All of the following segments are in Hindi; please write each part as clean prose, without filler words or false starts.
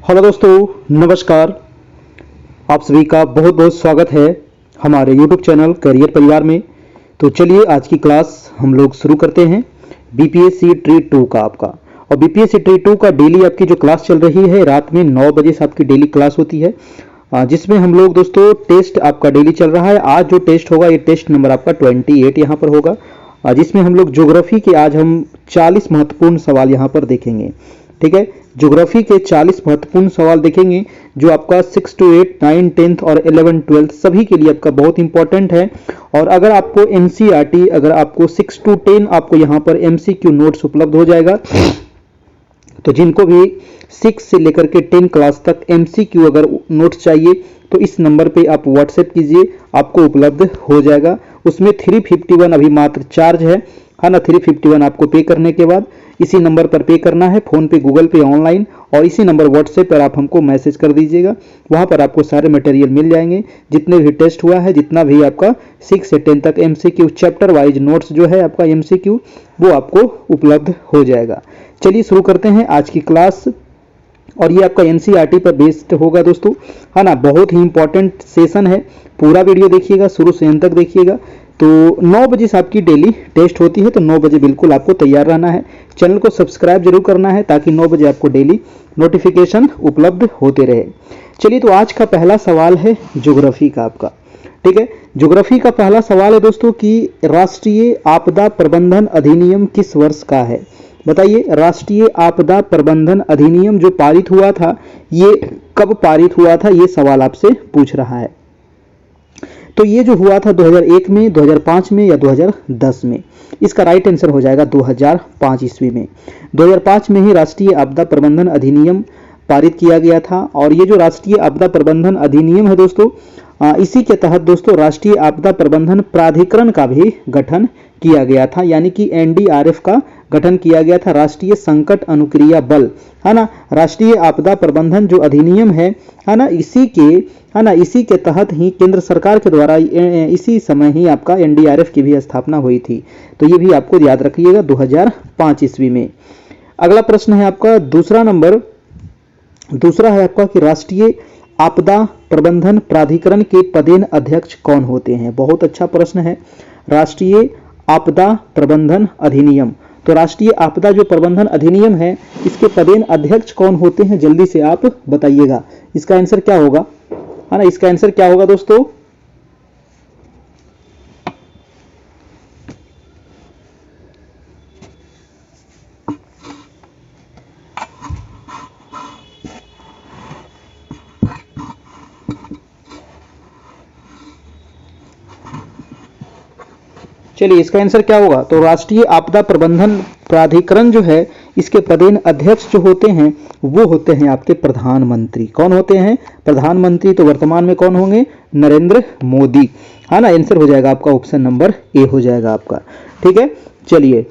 हेलो दोस्तों, नमस्कार। आप सभी का बहुत बहुत स्वागत है हमारे YouTube चैनल करियर परिवार में। तो चलिए आज की क्लास हम लोग शुरू करते हैं बीपीएससी ट्री 2 का आपका। और बीपीएससी ट्री 2 का डेली आपकी जो क्लास चल रही है रात में 9 बजे से आपकी डेली क्लास होती है, जिसमें हम लोग दोस्तों टेस्ट आपका डेली चल रहा है। आज जो टेस्ट होगा ये टेस्ट नंबर आपका 28 यहाँ पर होगा, जिसमें हम लोग ज्योग्राफी के आज हम 40 महत्वपूर्ण सवाल यहाँ पर देखेंगे। ठीक है, ज्योग्राफी के 40 महत्वपूर्ण सवाल देखेंगे जो आपका 6 to 8, 9, 10th और 11, 12th सभी के लिए आपका बहुत इंपॉर्टेंट है। और अगर आपको एनसीईआरटी, अगर आपको 6 to 10 आपको यहाँ पर एमसीक्यू नोट्स उपलब्ध हो जाएगा, तो जिनको भी 6 से लेकर के 10 क्लास तक एमसीक्यू अगर नोट्स चाहिए तो इस नंबर पे आप व्हाट्सएप कीजिए, आपको उपलब्ध हो जाएगा। उसमें 351 अभी मात्र चार्ज है ना। 351 आपको पे करने के बाद इसी नंबर पर पे करना है, फोन पे, गूगल पे, ऑनलाइन, और इसी नंबर व्हाट्सएप पर आप हमको मैसेज कर दीजिएगा। वहां पर आपको सारे मटेरियल मिल जाएंगे, जितने भी टेस्ट हुआ है, जितना भी आपका 6 से 10 तक एमसीक्यू चैप्टर वाइज नोट्स जो है आपका एमसीक्यू, वो आपको उपलब्ध हो जाएगा। चलिए शुरू करते हैं आज की क्लास। और ये आपका एनसीईआरटी पर बेस्ड होगा दोस्तों, है ना। बहुत ही इंपॉर्टेंट सेशन है, पूरा वीडियो देखिएगा, शुरू से अंत तक देखिएगा। तो 9 बजे से आपकी डेली टेस्ट होती है, तो 9 बजे बिल्कुल आपको तैयार रहना है। चैनल को सब्सक्राइब जरूर करना है ताकि 9 बजे आपको डेली नोटिफिकेशन उपलब्ध होते रहे। चलिए, तो आज का पहला सवाल है ज्योग्राफी का आपका। ठीक है, ज्योग्राफी का पहला सवाल है दोस्तों कि राष्ट्रीय आपदा प्रबंधन अधिनियम किस वर्ष का है? बताइए, राष्ट्रीय आपदा प्रबंधन अधिनियम जो पारित हुआ था ये कब पारित हुआ था, ये सवाल आपसे पूछ रहा है। तो ये जो हुआ था 2001 में, 2005 में या 2010 में? इसका राइट आंसर हो जाएगा 2005 ईस्वी में। 2005 में ही राष्ट्रीय आपदा प्रबंधन अधिनियम पारित किया गया था। और ये जो राष्ट्रीय आपदा प्रबंधन अधिनियम है दोस्तों, इसी के तहत दोस्तों राष्ट्रीय आपदा प्रबंधन प्राधिकरण का भी गठन किया गया था, यानी कि एनडीआरएफ का गठन किया गया था, राष्ट्रीय संकट अनुक्रिया बल, है ना। राष्ट्रीय आपदा प्रबंधन जो अधिनियम है ना, इसी के तहत ही केंद्र सरकार के द्वारा इसी समय ही आपका एनडीआरएफ की भी स्थापना हुई थी। तो ये भी आपको याद रखिएगा 2005 ईस्वी में। अगला प्रश्न है आपका दूसरा है आपका कि राष्ट्रीय आपदा प्रबंधन प्राधिकरण के पदेन अध्यक्ष कौन होते हैं? बहुत अच्छा प्रश्न है। राष्ट्रीय आपदा प्रबंधन अधिनियम, तो राष्ट्रीय आपदा जो प्रबंधन अधिनियम है इसके पदेन अध्यक्ष कौन होते हैं? जल्दी से आप बताइएगा, इसका आंसर क्या होगा, है ना। इसका आंसर क्या होगा दोस्तों? चलिए, इसका आंसर क्या होगा? तो राष्ट्रीय आपदा प्रबंधन प्राधिकरण जो है इसके पदेन अध्यक्ष जो होते हैं वो होते हैं आपके प्रधानमंत्री। कौन होते हैं? प्रधानमंत्री। तो वर्तमान में कौन होंगे? नरेंद्र मोदी, है ना। आंसर हो जाएगा आपका ऑप्शन नंबर ए हो जाएगा आपका। ठीक है, चलिए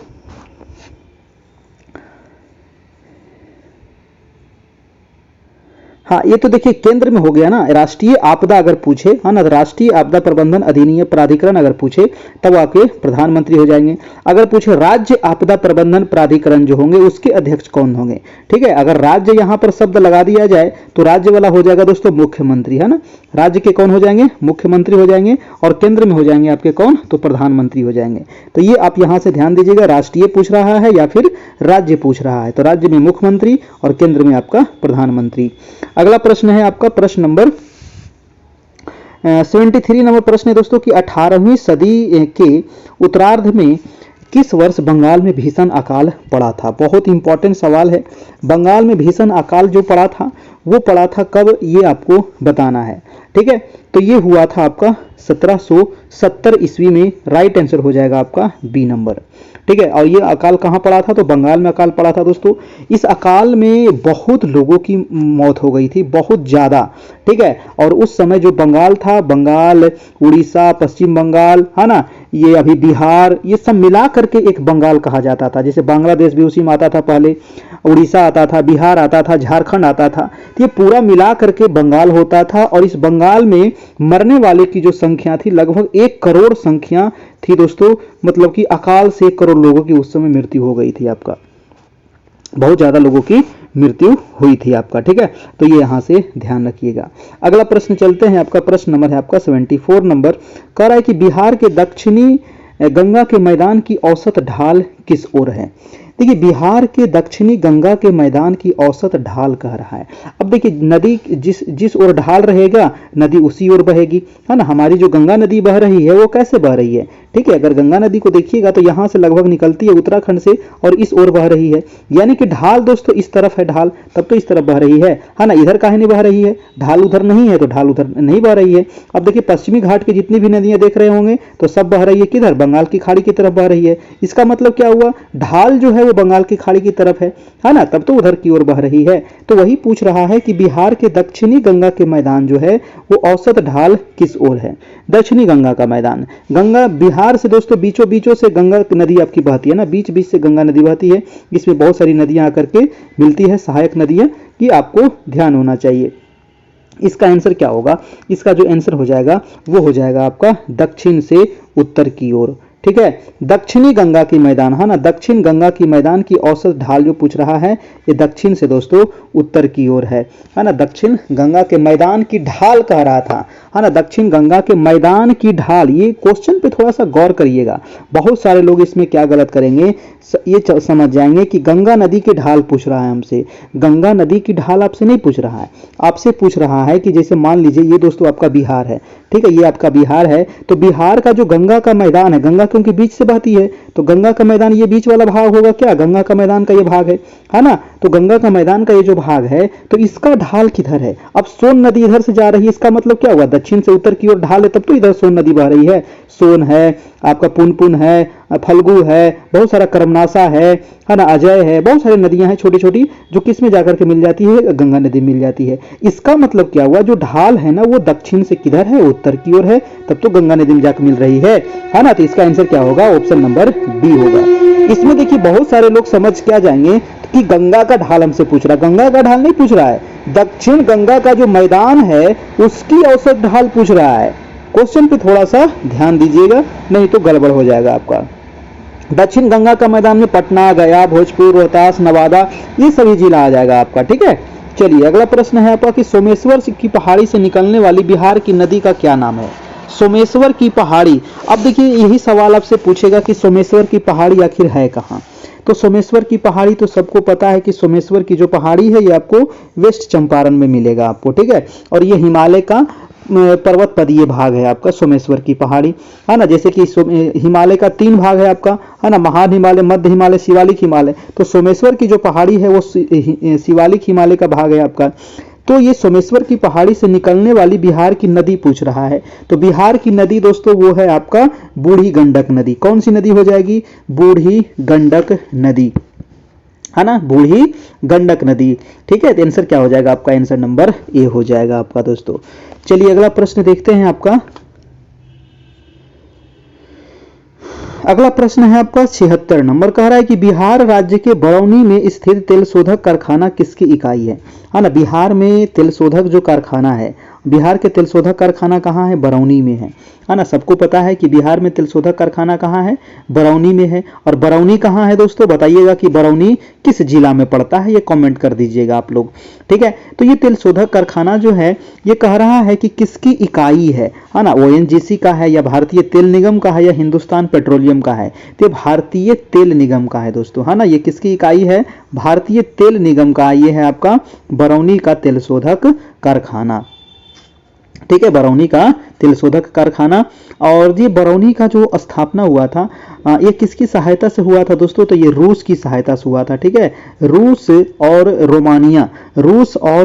हाँ, ये तो देखिए केंद्र में हो गया ना। राष्ट्रीय आपदा अगर पूछे, है ना, राष्ट्रीय आपदा प्रबंधन अधिनियम प्राधिकरण अगर पूछे तब आपके प्रधानमंत्री हो जाएंगे। अगर पूछे राज्य आपदा प्रबंधन प्राधिकरण जो होंगे उसके अध्यक्ष कौन होंगे? ठीक है, अगर राज्य यहां पर शब्द लगा दिया जाए तो राज्य वाला हो जाएगा दोस्तों मुख्यमंत्री, है ना। राज्य के कौन हो जाएंगे? मुख्यमंत्री हो जाएंगे। और केंद्र में हो जाएंगे आपके कौन? तो प्रधानमंत्री हो जाएंगे। तो ये आप यहां से ध्यान दीजिएगा, राष्ट्रीय पूछ रहा है या फिर राज्य पूछ रहा है। तो राज्य में मुख्यमंत्री और केंद्र में आपका प्रधानमंत्री। अगला प्रश्न है आपका प्रश्न नंबर 73 नंबर प्रश्न है दोस्तों कि 18वीं सदी के उत्तरार्ध में किस वर्ष बंगाल में भीषण अकाल पड़ा था? बहुत इंपॉर्टेंट सवाल है। बंगाल में भीषण अकाल जो पड़ा था वो पड़ा था कब, ये आपको बताना है। ठीक है, तो ये हुआ था आपका 1770 ईस्वी में। राइट आंसर हो जाएगा आपका बी नंबर। ठीक है, और ये अकाल कहाँ पड़ा था? तो बंगाल में अकाल पड़ा था दोस्तों। इस अकाल में बहुत लोगों की मौत हो गई थी, बहुत ज्यादा। ठीक है, और उस समय जो बंगाल था, बंगाल, उड़ीसा, पश्चिम बंगाल, है ना, ये अभी बिहार, ये सब मिला करके एक बंगाल कहा जाता था। जैसे बांग्लादेश भी उसी में आता था पहले, उड़ीसा आता था, बिहार आता था, झारखंड आता था, तो ये पूरा मिला करके बंगाल होता था। और इस बंगाल में मरने वाले की जो संख्या थी लगभग 1 करोड़ संख्या थी दोस्तों। मतलब कि अकाल से 1 करोड़ लोगों की उस समय मृत्यु हो गई थी आपका। बहुत ज्यादा लोगों की मृत्यु हुई थी आपका। ठीक है, तो ये यहाँ से ध्यान रखिएगा। अगला प्रश्न चलते हैं, आपका प्रश्न नंबर है आपका 74 नंबर। कह रहा है कि बिहार के दक्षिणी गंगा के मैदान की औसत ढाल किस ओर है। देखिए, बिहार के दक्षिणी गंगा के मैदान की औसत ढाल कह रहा है। अब देखिए, नदी जिस ओर ढाल रहेगा नदी उसी ओर बहेगी, है ना। हमारी जो गंगा नदी बह रही है वो कैसे बह रही है, ठीक है। अगर गंगा नदी को देखिएगा तो यहाँ से लगभग निकलती है उत्तराखंड से और इस ओर बह रही है, यानी कि ढाल दोस्तों इस तरफ है ढाल, तब तो इस तरफ बह रही है ना। इधर काहे नहीं बह रही है, ढाल उधर नहीं है तो ढाल उधर नहीं बह रही है। अब देखिए, पश्चिमी घाट की जितनी भी नदियां देख रहे होंगे तो सब बह रही है किधर, बंगाल की खाड़ी की तरफ बह रही है। इसका मतलब क्या हुआ, ढाल जो है वो बंगाल की खाड़ी की तरफ है ना, तब तो उधर की ओर बह रही है। तो वही पूछ रहा है कि बिहार के दक्षिणी गंगा के मैदान जो है वो औसत ढाल किस ओर है। दक्षिणी गंगा का मैदान, गंगा बिहार से दोस्तों बीचों बीचों से गंगा नदी आपकी बहती है ना, बीच बीच से गंगा नदी बहती है। इसमें बहुत सारी नदियां आकर के मिलती है, सहायक नदियां, कि आपको ध्यान होना चाहिए। इसका आंसर क्या होगा, इसका जो आंसर हो जाएगा वो हो जाएगा आपका दक्षिण से उत्तर की ओर। ठीक है, दक्षिणी गंगा की मैदान, है ना, दक्षिण गंगा की मैदान की औसत ढाल जो पूछ रहा है ये दक्षिण से दोस्तों उत्तर की ओर है ना। दक्षिण गंगा के मैदान की ढाल कह रहा था, है ना, दक्षिण गंगा के मैदान की ढाल। ये क्वेश्चन पे थोड़ा सा गौर करिएगा, बहुत सारे लोग इसमें क्या गलत करेंगे, ये समझ जाएंगे कि गंगा नदी की ढाल पूछ रहा है हमसे। गंगा नदी की ढाल आपसे नहीं पूछ रहा है, आपसे पूछ रहा है कि जैसे मान लीजिए ये दोस्तों आपका बिहार है, ठीक है, ये आपका बिहार है, तो बिहार का जो गंगा का मैदान है, गंगा क्योंकि बीच से बहती है तो गंगा का मैदान ये बीच वाला भाग होगा क्या, गंगा का मैदान का ये भाग है ना। तो गंगा का मैदान का ये जो भाग है तो इसका ढाल किधर है। अब सोन नदी इधर से जा रही है, इसका मतलब क्या हुआ, दक्षिण से उत्तर की ओर ढाल है, तब तो इधर सोन नदी बह रही है। सोन है, आपका पुनपुन है, फल्गु है, बहुत सारा कर्मनासा है ना, अजय है, बहुत सारी नदियां हैं छोटी छोटी जो किस में जाकर के मिल जाती है, गंगा नदी मिल जाती है। इसका मतलब क्या हुआ, जो ढाल है ना वो दक्षिण से किधर है, उत्तर की ओर है, तब तो गंगा नदी में जाकर मिल रही है ना। तो इसका आंसर क्या होगा, ऑप्शन नंबर बी होगा। इसमें देखिए बहुत सारे लोग समझ क्या जाएंगे कि गंगा का ढाल हमसे पूछ रहा है, गंगा का ढाल नहीं पूछ रहा है, दक्षिण गंगा का जो मैदान है उसकी औसत ढाल पूछ रहा है। क्वेश्चन पे थोड़ा सा ध्यान दीजिएगा, नहीं तो गड़बड़ हो जाएगा आपका। दक्षिण गंगा का मैदान में पटना, गया, भोजपुर, रोहतास, नवादा ये सभी जिला आ जाएगा आपका। ठीक है, चलिए अगला प्रश्न है आपका कि सोमेश्वर की पहाड़ी से निकलने वाली बिहार की नदी का क्या नाम है। सोमेश्वर की पहाड़ी, अब देखिए यही सवाल आपसे पूछेगा कि सोमेश्वर की पहाड़ी आखिर है कहाँ। तो सोमेश्वर की पहाड़ी तो सबको पता है कि सोमेश्वर की जो पहाड़ी है ये आपको वेस्ट चंपारण में मिलेगा आपको। ठीक है, और ये हिमालय का पर्वत पदीय भाग है आपका सोमेश्वर की पहाड़ी, है ना। जैसे कि हिमालय का 3 भाग है आपका, है ना, महान हिमालय, मध्य हिमालय, शिवालिक हिमालय। तो सोमेश्वर की जो पहाड़ी है वो शिवालिक हिमालय का भाग है आपका। तो ये सोमेश्वर की पहाड़ी से निकलने वाली बिहार की नदी पूछ रहा है। तो बिहार की नदी दोस्तों वो है आपका बूढ़ी गंडक नदी। कौन सी नदी हो जाएगी, बूढ़ी गंडक नदी, है ना, बूढ़ी गंडक नदी। ठीक है, तो आंसर क्या हो जाएगा आपका, आंसर नंबर ए हो जाएगा आपका दोस्तों। चलिए अगला प्रश्न देखते हैं आपका। अगला प्रश्न है आपका 76 नंबर। कह रहा है कि बिहार राज्य के बरौनी में स्थित तेल शोधक कारखाना किसकी इकाई है ना। बिहार में तेल शोधक जो कारखाना है, बिहार के तेल शोधक कारखाना कहाँ है, बरौनी में है ना। सबको पता है कि बिहार में तेल शोधक कारखाना कहाँ है, बरौनी में है। और बरौनी कहाँ है दोस्तों, बताइएगा कि बरौनी किस जिला में पड़ता है, ये कमेंट कर दीजिएगा आप लोग। ठीक है, तो ये तेल शोधक कारखाना जो है ये कह रहा है कि किसकी इकाई है ना, ONGC का है या भारतीय तेल निगम का है या हिंदुस्तान पेट्रोलियम का है। तो भारतीय तेल निगम का है दोस्तों, है ना। ये किसकी इकाई है, भारतीय तेल निगम का, ये है आपका बरौनी का तेल शोधक कारखाना। ठीक है, बरौनी का तेल शोधक कारखाना। और ये बरौनी का जो स्थापना हुआ था ये किसकी सहायता से हुआ था दोस्तों, तो ये रूस की सहायता से हुआ था। ठीक है, रूस और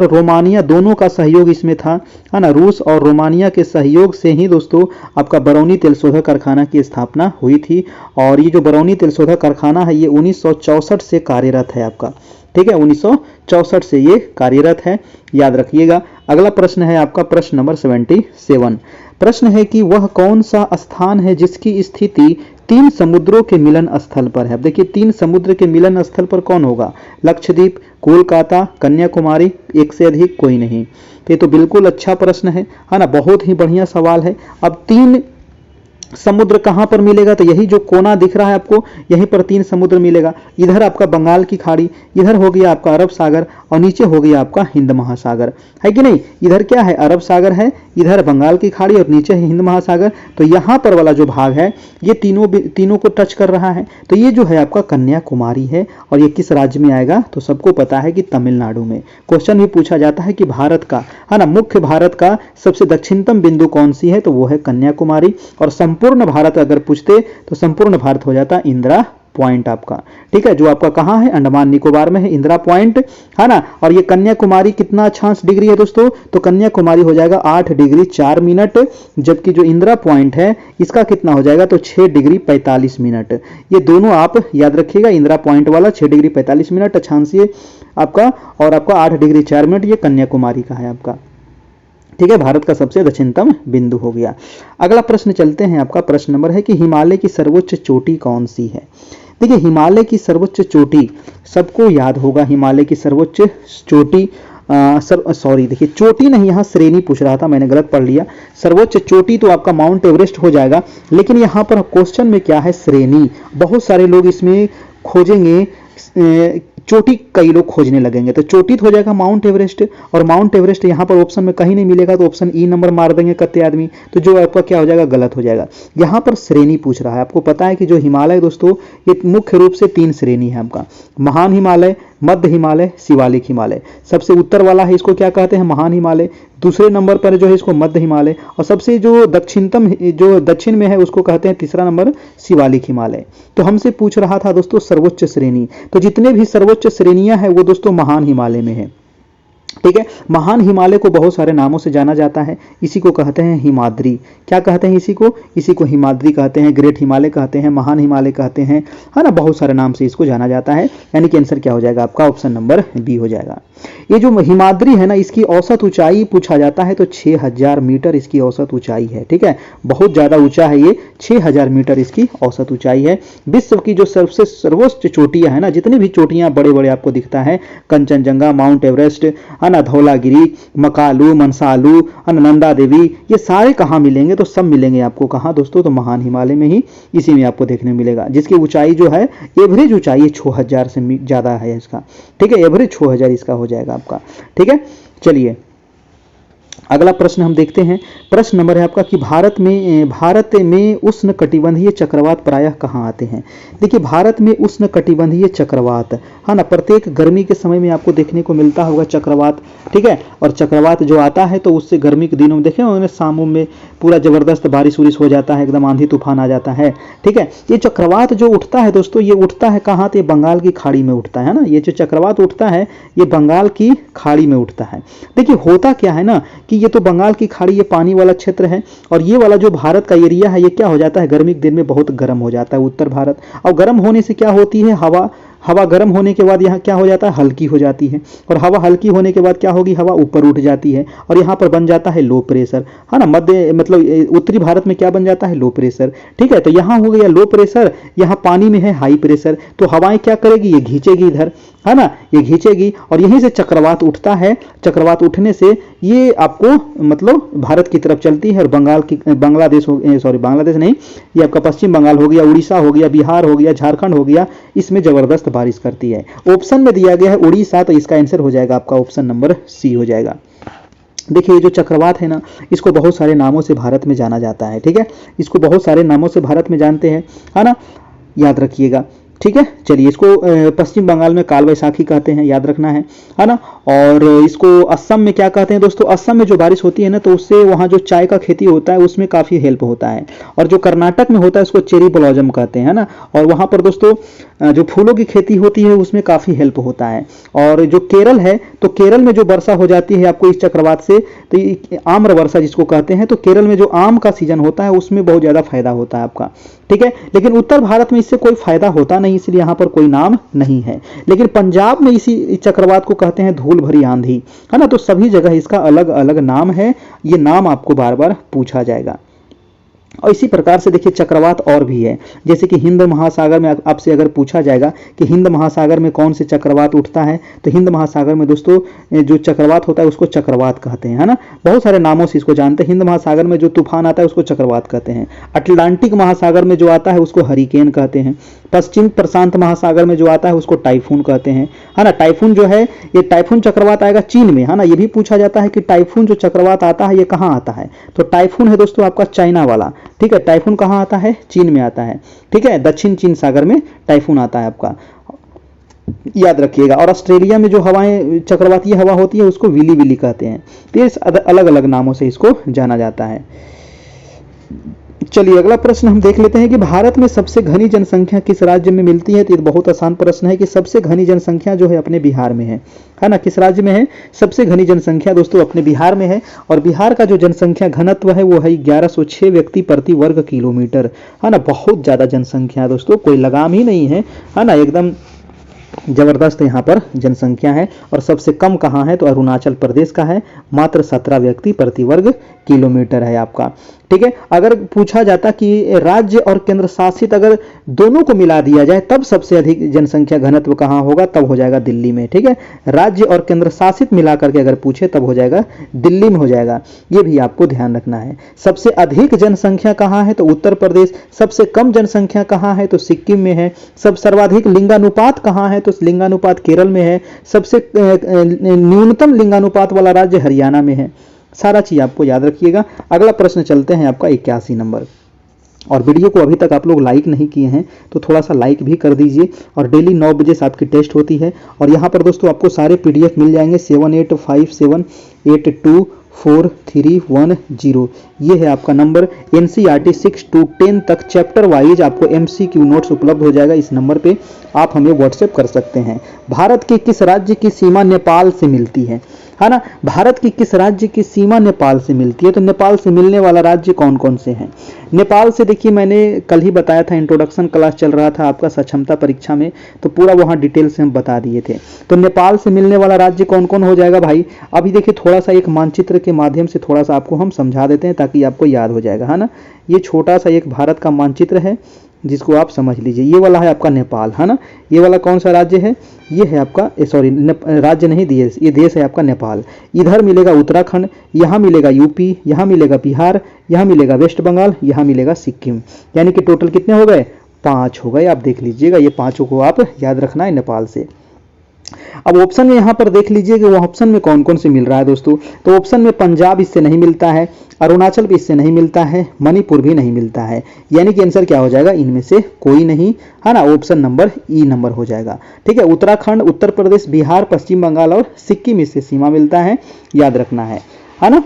रोमानिया दोनों का सहयोग इसमें था, है ना। रूस और रोमानिया के सहयोग से ही दोस्तों आपका बरौनी तेल शोधक कारखाना की स्थापना हुई थी। और ये जो बरौनी तेल शोधक कारखाना है ये 1964 से कार्यरत है आपका। ठीक है, 1964 से ये कार्यरत है, याद रखिएगा। अगला प्रश्न है आपका प्रश्न नंबर 77। प्रश्न है कि वह कौन सा स्थान है जिसकी स्थिति 3 समुद्रों के मिलन स्थल पर है। अब देखिए 3 समुद्र के मिलन स्थल पर कौन होगा, लक्षद्वीप, कोलकाता, कन्याकुमारी, एक से अधिक कोई नहीं। ये तो बिल्कुल अच्छा प्रश्न है ना, बहुत ही बढ़िया सवाल है। अब 3 समुद्र कहां पर मिलेगा, तो यही जो कोना दिख रहा है आपको, यहीं पर 3 समुद्र मिलेगा। इधर आपका बंगाल की खाड़ी, इधर हो गया आपका अरब सागर और नीचे हो गया आपका हिंद महासागर, है कि नहीं। इधर क्या है, अरब सागर है, इधर बंगाल की खाड़ी और नीचे है हिंद महासागर। तो यहां पर वाला जो भाग है ये तीनों को टच कर रहा है। तो ये जो है आपका कन्याकुमारी है और ये किस राज्य में आएगा, तो सबको पता है कि तमिलनाडु में। क्वेश्चन भी पूछा जाता है कि भारत का, है ना, मुख्य भारत का सबसे दक्षिणतम बिंदु कौन सी है, तो वो है कन्याकुमारी। और संपूर्ण भारत अगर पूछते तो संपूर्ण भारत हो जाता इंदिरा पॉइंट आपका, ठीक है, जो आपका कहां है, अंडमान निकोबार में है इंदिरा पॉइंट, है ना। और ये कन्याकुमारी कितना अक्षांश डिग्री है दोस्तों, तो कन्याकुमारी हो जाएगा 8 डिग्री 4 मिनट, जबकि जो इंदिरा पॉइंट है इसका कितना हो जाएगा, तो 6 डिग्री 45 मिनट। ये दोनों आप याद रखिएगा, इंदिरा पॉइंट वाला 6 डिग्री 45 मिनट अक्षांशीय आपका, और आपका 8 डिग्री 4 मिनट ये कन्याकुमारी का है आपका, ठीक है, भारत का सबसे दक्षिणतम बिंदु हो गया। अगला प्रश्न चलते हैं, आपका प्रश्न नंबर है कि हिमालय की सर्वोच्च चोटी कौन सी है। देखिए हिमालय की सर्वोच्च चोटी सबको याद होगा, हिमालय की सर्वोच्च चोटी सॉरी देखिए चोटी नहीं, यहाँ श्रेणी पूछ रहा था, मैंने गलत पढ़ लिया। सर्वोच्च चोटी तो आपका माउंट एवरेस्ट हो जाएगा, लेकिन यहाँ पर क्वेश्चन में क्या है, श्रेणी। बहुत सारे लोग इसमें खोजेंगे, चोटी कई लोग खोजने लगेंगे, तो चोटी तो हो जाएगा माउंट एवरेस्ट, और माउंट एवरेस्ट यहाँ पर ऑप्शन में कहीं नहीं मिलेगा, तो ऑप्शन ई नंबर मार देंगे कत्ते आदमी, तो जो आपका क्या हो जाएगा, गलत हो जाएगा। यहाँ पर श्रेणी पूछ रहा है। आपको पता है कि जो हिमालय दोस्तों ये मुख्य रूप से 3 श्रेणी है आपका, महान हिमालय, मध्य हिमालय, शिवालिक हिमालय। सबसे उत्तर वाला है इसको क्या कहते हैं, महान हिमालय। दूसरे नंबर पर जो है इसको मध्य हिमालय, और सबसे जो दक्षिणतम जो दक्षिण में है उसको कहते हैं तीसरा नंबर शिवालिक हिमालय। तो हमसे पूछ रहा था दोस्तों सर्वोच्च श्रेणी, तो जितने भी सर्वोच्च श्रेणियां हैं वो दोस्तों महान हिमालय में है, ठीक है। महान हिमालय को बहुत सारे नामों से जाना जाता है, इसी को कहते हैं हिमाद्री। क्या कहते हैं इसी को हिमाद्री कहते हैं, ग्रेट हिमालय कहते हैं, महान हिमालय कहते हैं, है ना, बहुत सारे नाम से इसको जाना जाता है। यानी कि आंसर क्या हो जाएगा आपका, ऑप्शन नंबर बी हो जाएगा। ये जो हिमाद्री है ना, इसकी औसत ऊंचाई पूछा जाता है तो 6000 मीटर इसकी औसत ऊंचाई है, ठीक है, बहुत ज्यादा ऊंचा है ये, 6000 मीटर इसकी औसत ऊंचाई है। विश्व की जो सबसे सर्वोच्च चोटियां है ना, जितनी भी चोटियां बड़े बड़े आपको दिखता है, कंचनजंगा, माउंट एवरेस्ट, है ना, धौलागिरी, मकालू, मनसालू, नंदा देवी, ये सारे कहाँ मिलेंगे, तो सब मिलेंगे आपको कहाँ दोस्तों, तो महान हिमालय में ही, इसी में आपको देखने मिलेगा, जिसकी ऊंचाई जो है एवरेज ऊंचाई 6000 से ज्यादा है इसका, ठीक है, एवरेज 6000 इसका हो जाएगा आपका, ठीक है। चलिए अगला प्रश्न हम देखते हैं। प्रश्न नंबर है आपका कि भारत में उष्ण कटिबंधीय चक्रवात प्रायः कहाँ आते हैं। देखिए भारत में उष्ण कटिबंधीय चक्रवात, है ना, प्रत्येक गर्मी के समय में आपको देखने को मिलता होगा चक्रवात, ठीक है। और चक्रवात जो आता है तो उससे गर्मी के दिनों में देखें उन्होंने शामों में पूरा जबरदस्त बारिश उरिश हो जाता है, एकदम आंधी तूफान आ जाता है, ठीक है। ये चक्रवात जो उठता है दोस्तों, ये उठता है कहाँ, तो ये बंगाल की खाड़ी में उठता है ना, ये जो चक्रवात उठता है ये बंगाल की खाड़ी में उठता है। देखिए होता क्या है ना कि ये तो बंगाल की खाड़ी, ये पानी वाला क्षेत्र है, और ये वाला जो भारत का एरिया है ये क्या हो जाता है, गर्मी के दिन में बहुत गर्म हो जाता है उत्तर भारत, और गर्म होने से क्या होती है, हवा गर्म होने के बाद यहाँ क्या हो जाता है, हल्की हो जाती है, और हवा हल्की होने के बाद क्या होगी, हवा ऊपर उठ जाती है, और यहाँ पर बन जाता है लो प्रेशर, है ना, मध्य मतलब उत्तरी भारत में क्या बन जाता है, लो प्रेशर, ठीक है। तो यहाँ हो गया लो प्रेशर, यहाँ पानी में है हाई प्रेशर, तो हवाएं क्या करेगी, ये खींचेगी इधर, है ना, ये खींचेगी, और यहीं से चक्रवात उठता है। चक्रवात उठने से ये आपको मतलब भारत की तरफ चलती है, और बांग्लादेश नहीं, ये आपका पश्चिम बंगाल हो गया, उड़ीसा हो गया, बिहार हो गया, झारखंड हो गया, इसमें जबरदस्त बारिश करती है। ऑप्शन में दिया गया है उड़ीसा, तो इसका आंसर हो जाएगा आपका ऑप्शन नंबर सी हो जाएगा। देखिए जो चक्रवात है ना, इसको बहुत सारे नामों से भारत में जाना जाता है, ठीक है, इसको बहुत सारे नामों से भारत में जानते हैं, है ना, याद रखिएगा, ठीक है। चलिए इसको पश्चिम बंगाल में काल वैसाखी कहते हैं, याद रखना है ना। और इसको असम में क्या कहते हैं दोस्तों, असम में जो बारिश होती है ना तो उससे वहाँ जो चाय का खेती होता है उसमें काफ़ी हेल्प होता है। और जो कर्नाटक में होता है उसको चेरी ब्लॉजम कहते हैं ना, और वहाँ पर दोस्तों जो फूलों की खेती होती है उसमें काफ़ी हेल्प होता है। और जो केरल है, तो केरल में जो वर्षा हो जाती है आपको इस चक्रवात से, तो आम्र वर्षा जिसको कहते हैं, तो केरल में जो आम का सीजन होता है उसमें बहुत ज़्यादा फायदा होता है आपका, ठीक है। लेकिन उत्तर भारत में इससे कोई फायदा होता नहीं, इसलिए यहाँ पर कोई नाम नहीं है। लेकिन पंजाब में इसी चक्रवात को कहते हैं धूल भरी आंधी, है ना, तो सभी जगह इसका अलग अलग नाम है, ये नाम आपको बार बार पूछा जाएगा। और इसी प्रकार से देखिए चक्रवात और भी है, जैसे कि हिंद महासागर में आपसे अगर पूछा जाएगा कि हिंद महासागर में कौन से चक्रवात उठता है, तो हिंद महासागर में दोस्तों जो चक्रवात होता है उसको चक्रवात कहते हैं, है ना। बहुत सारे नामों से इसको जानते हैं। हिंद महासागर में जो तूफान आता है उसको चक्रवात कहते हैं। अटलांटिक महासागर में जो आता है उसको हरिकेन कहते हैं। पश्चिम प्रशांत महासागर में जो आता है उसको टाइफून कहते हैं, है ना। टाइफून जो है ये टाइफून चक्रवात आएगा चीन में, है ना। ये भी पूछा जाता है कि टाइफून जो चक्रवात आता है ये कहाँ आता है, तो टाइफून है दोस्तों आपका चाइना वाला, ठीक है। टाइफून कहाँ आता है, चीन में आता है, ठीक है। दक्षिण चीन सागर में टाइफून आता है आपका, याद रखिएगा। और ऑस्ट्रेलिया में जो हवाएं चक्रवातीय हवा होती है उसको विली विली कहते हैं। तो ये अलग अलग नामों से इसको जाना जाता है। चलिए अगला प्रश्न हम देख लेते हैं कि भारत में सबसे घनी जनसंख्या किस राज्य में मिलती है। तो ये बहुत आसान प्रश्न है कि सबसे घनी जनसंख्या जो है अपने बिहार में है ना। किस राज्य में है, सबसे घनी जनसंख्या दोस्तों अपने बिहार में है। और बिहार का जो जनसंख्या घनत्व है वो है 1106 व्यक्ति प्रति वर्ग किलोमीटर, है ना। बहुत ज्यादा जनसंख्या है दोस्तों, कोई लगाम ही नहीं है ना। एकदम जबरदस्त यहाँ पर जनसंख्या है। और सबसे कम कहाँ है, तो अरुणाचल प्रदेश का है, मात्र 17 व्यक्ति प्रति वर्ग किलोमीटर है आपका, ठीक है। अगर पूछा जाता कि राज्य और केंद्र शासित अगर दोनों को मिला दिया जाए तब सबसे अधिक जनसंख्या घनत्व कहाँ होगा, तब हो जाएगा दिल्ली में, ठीक है। राज्य और केंद्र शासित मिला करके अगर पूछे तब हो जाएगा दिल्ली में हो जाएगा, ये भी आपको ध्यान रखना है। सबसे अधिक जनसंख्या कहाँ है, तो उत्तर प्रदेश। सबसे कम जनसंख्या कहाँ है, तो सिक्किम में है। सब सर्वाधिक लिंगानुपात कहाँ है, तो लिंगानुपात केरल में है। सबसे न्यूनतम लिंगानुपात वाला राज्य हरियाणा में है। सारा चीज आपको याद रखिएगा। अगला प्रश्न चलते हैं आपका 81 नंबर। और वीडियो को अभी तक आप लोग लाइक नहीं किए हैं तो थोड़ा सा लाइक भी कर दीजिए। और डेली 9 बजे से आपकी टेस्ट होती है। और यहाँ पर दोस्तों आपको सारे पीडीएफ मिल जाएंगे 7857824310। ये है आपका नंबर। एनसीईआरटी 6 to 10 तक चैप्टर वाइज आपको एमसीक्यू नोट्स उपलब्ध हो जाएगा। इस नंबर पे आप हमें व्हाट्सएप कर सकते हैं। भारत के किस राज्य की सीमा नेपाल से मिलती है ना। भारत की किस राज्य की सीमा नेपाल से मिलती है, तो नेपाल से मिलने वाला राज्य कौन कौन से हैं। नेपाल से देखिए मैंने कल ही बताया था, इंट्रोडक्शन क्लास चल रहा था आपका सक्षमता परीक्षा में, तो पूरा वहां डिटेल से हम बता दिए थे। तो नेपाल से मिलने वाला राज्य कौन कौन हो जाएगा भाई। अभी देखिए थोड़ा सा एक मानचित्र के माध्यम से थोड़ा सा आपको हम समझा देते हैं ताकि आपको याद हो जाएगा, है ना। ये छोटा सा एक भारत का मानचित्र है जिसको आप समझ लीजिए। ये वाला है आपका नेपाल, है ना। ये वाला कौन सा राज्य है, ये है आपका सॉरी राज्य नहीं देश, ये देश है आपका नेपाल। इधर मिलेगा उत्तराखंड, यहाँ मिलेगा यूपी, यहाँ मिलेगा बिहार, यहाँ मिलेगा वेस्ट बंगाल, यहाँ मिलेगा सिक्किम। यानी कि टोटल कितने हो गए, 5 हो गए। आप देख लीजिएगा, ये 5 को आप याद रखना है नेपाल से। अब ऑप्शन में यहाँ पर देख लीजिए कि वो ऑप्शन में कौन कौन से मिल रहा है दोस्तों। तो ऑप्शन में पंजाब इससे नहीं मिलता है, अरुणाचल भी इससे नहीं मिलता है, मणिपुर भी नहीं मिलता है। यानी कि आंसर क्या हो जाएगा, इनमें से कोई नहीं, है ना। ऑप्शन नंबर ई नंबर हो जाएगा, ठीक है। उत्तराखंड, उत्तर प्रदेश, बिहार, पश्चिम बंगाल और सिक्किम इससे सीमा मिलता है, याद रखना है ना।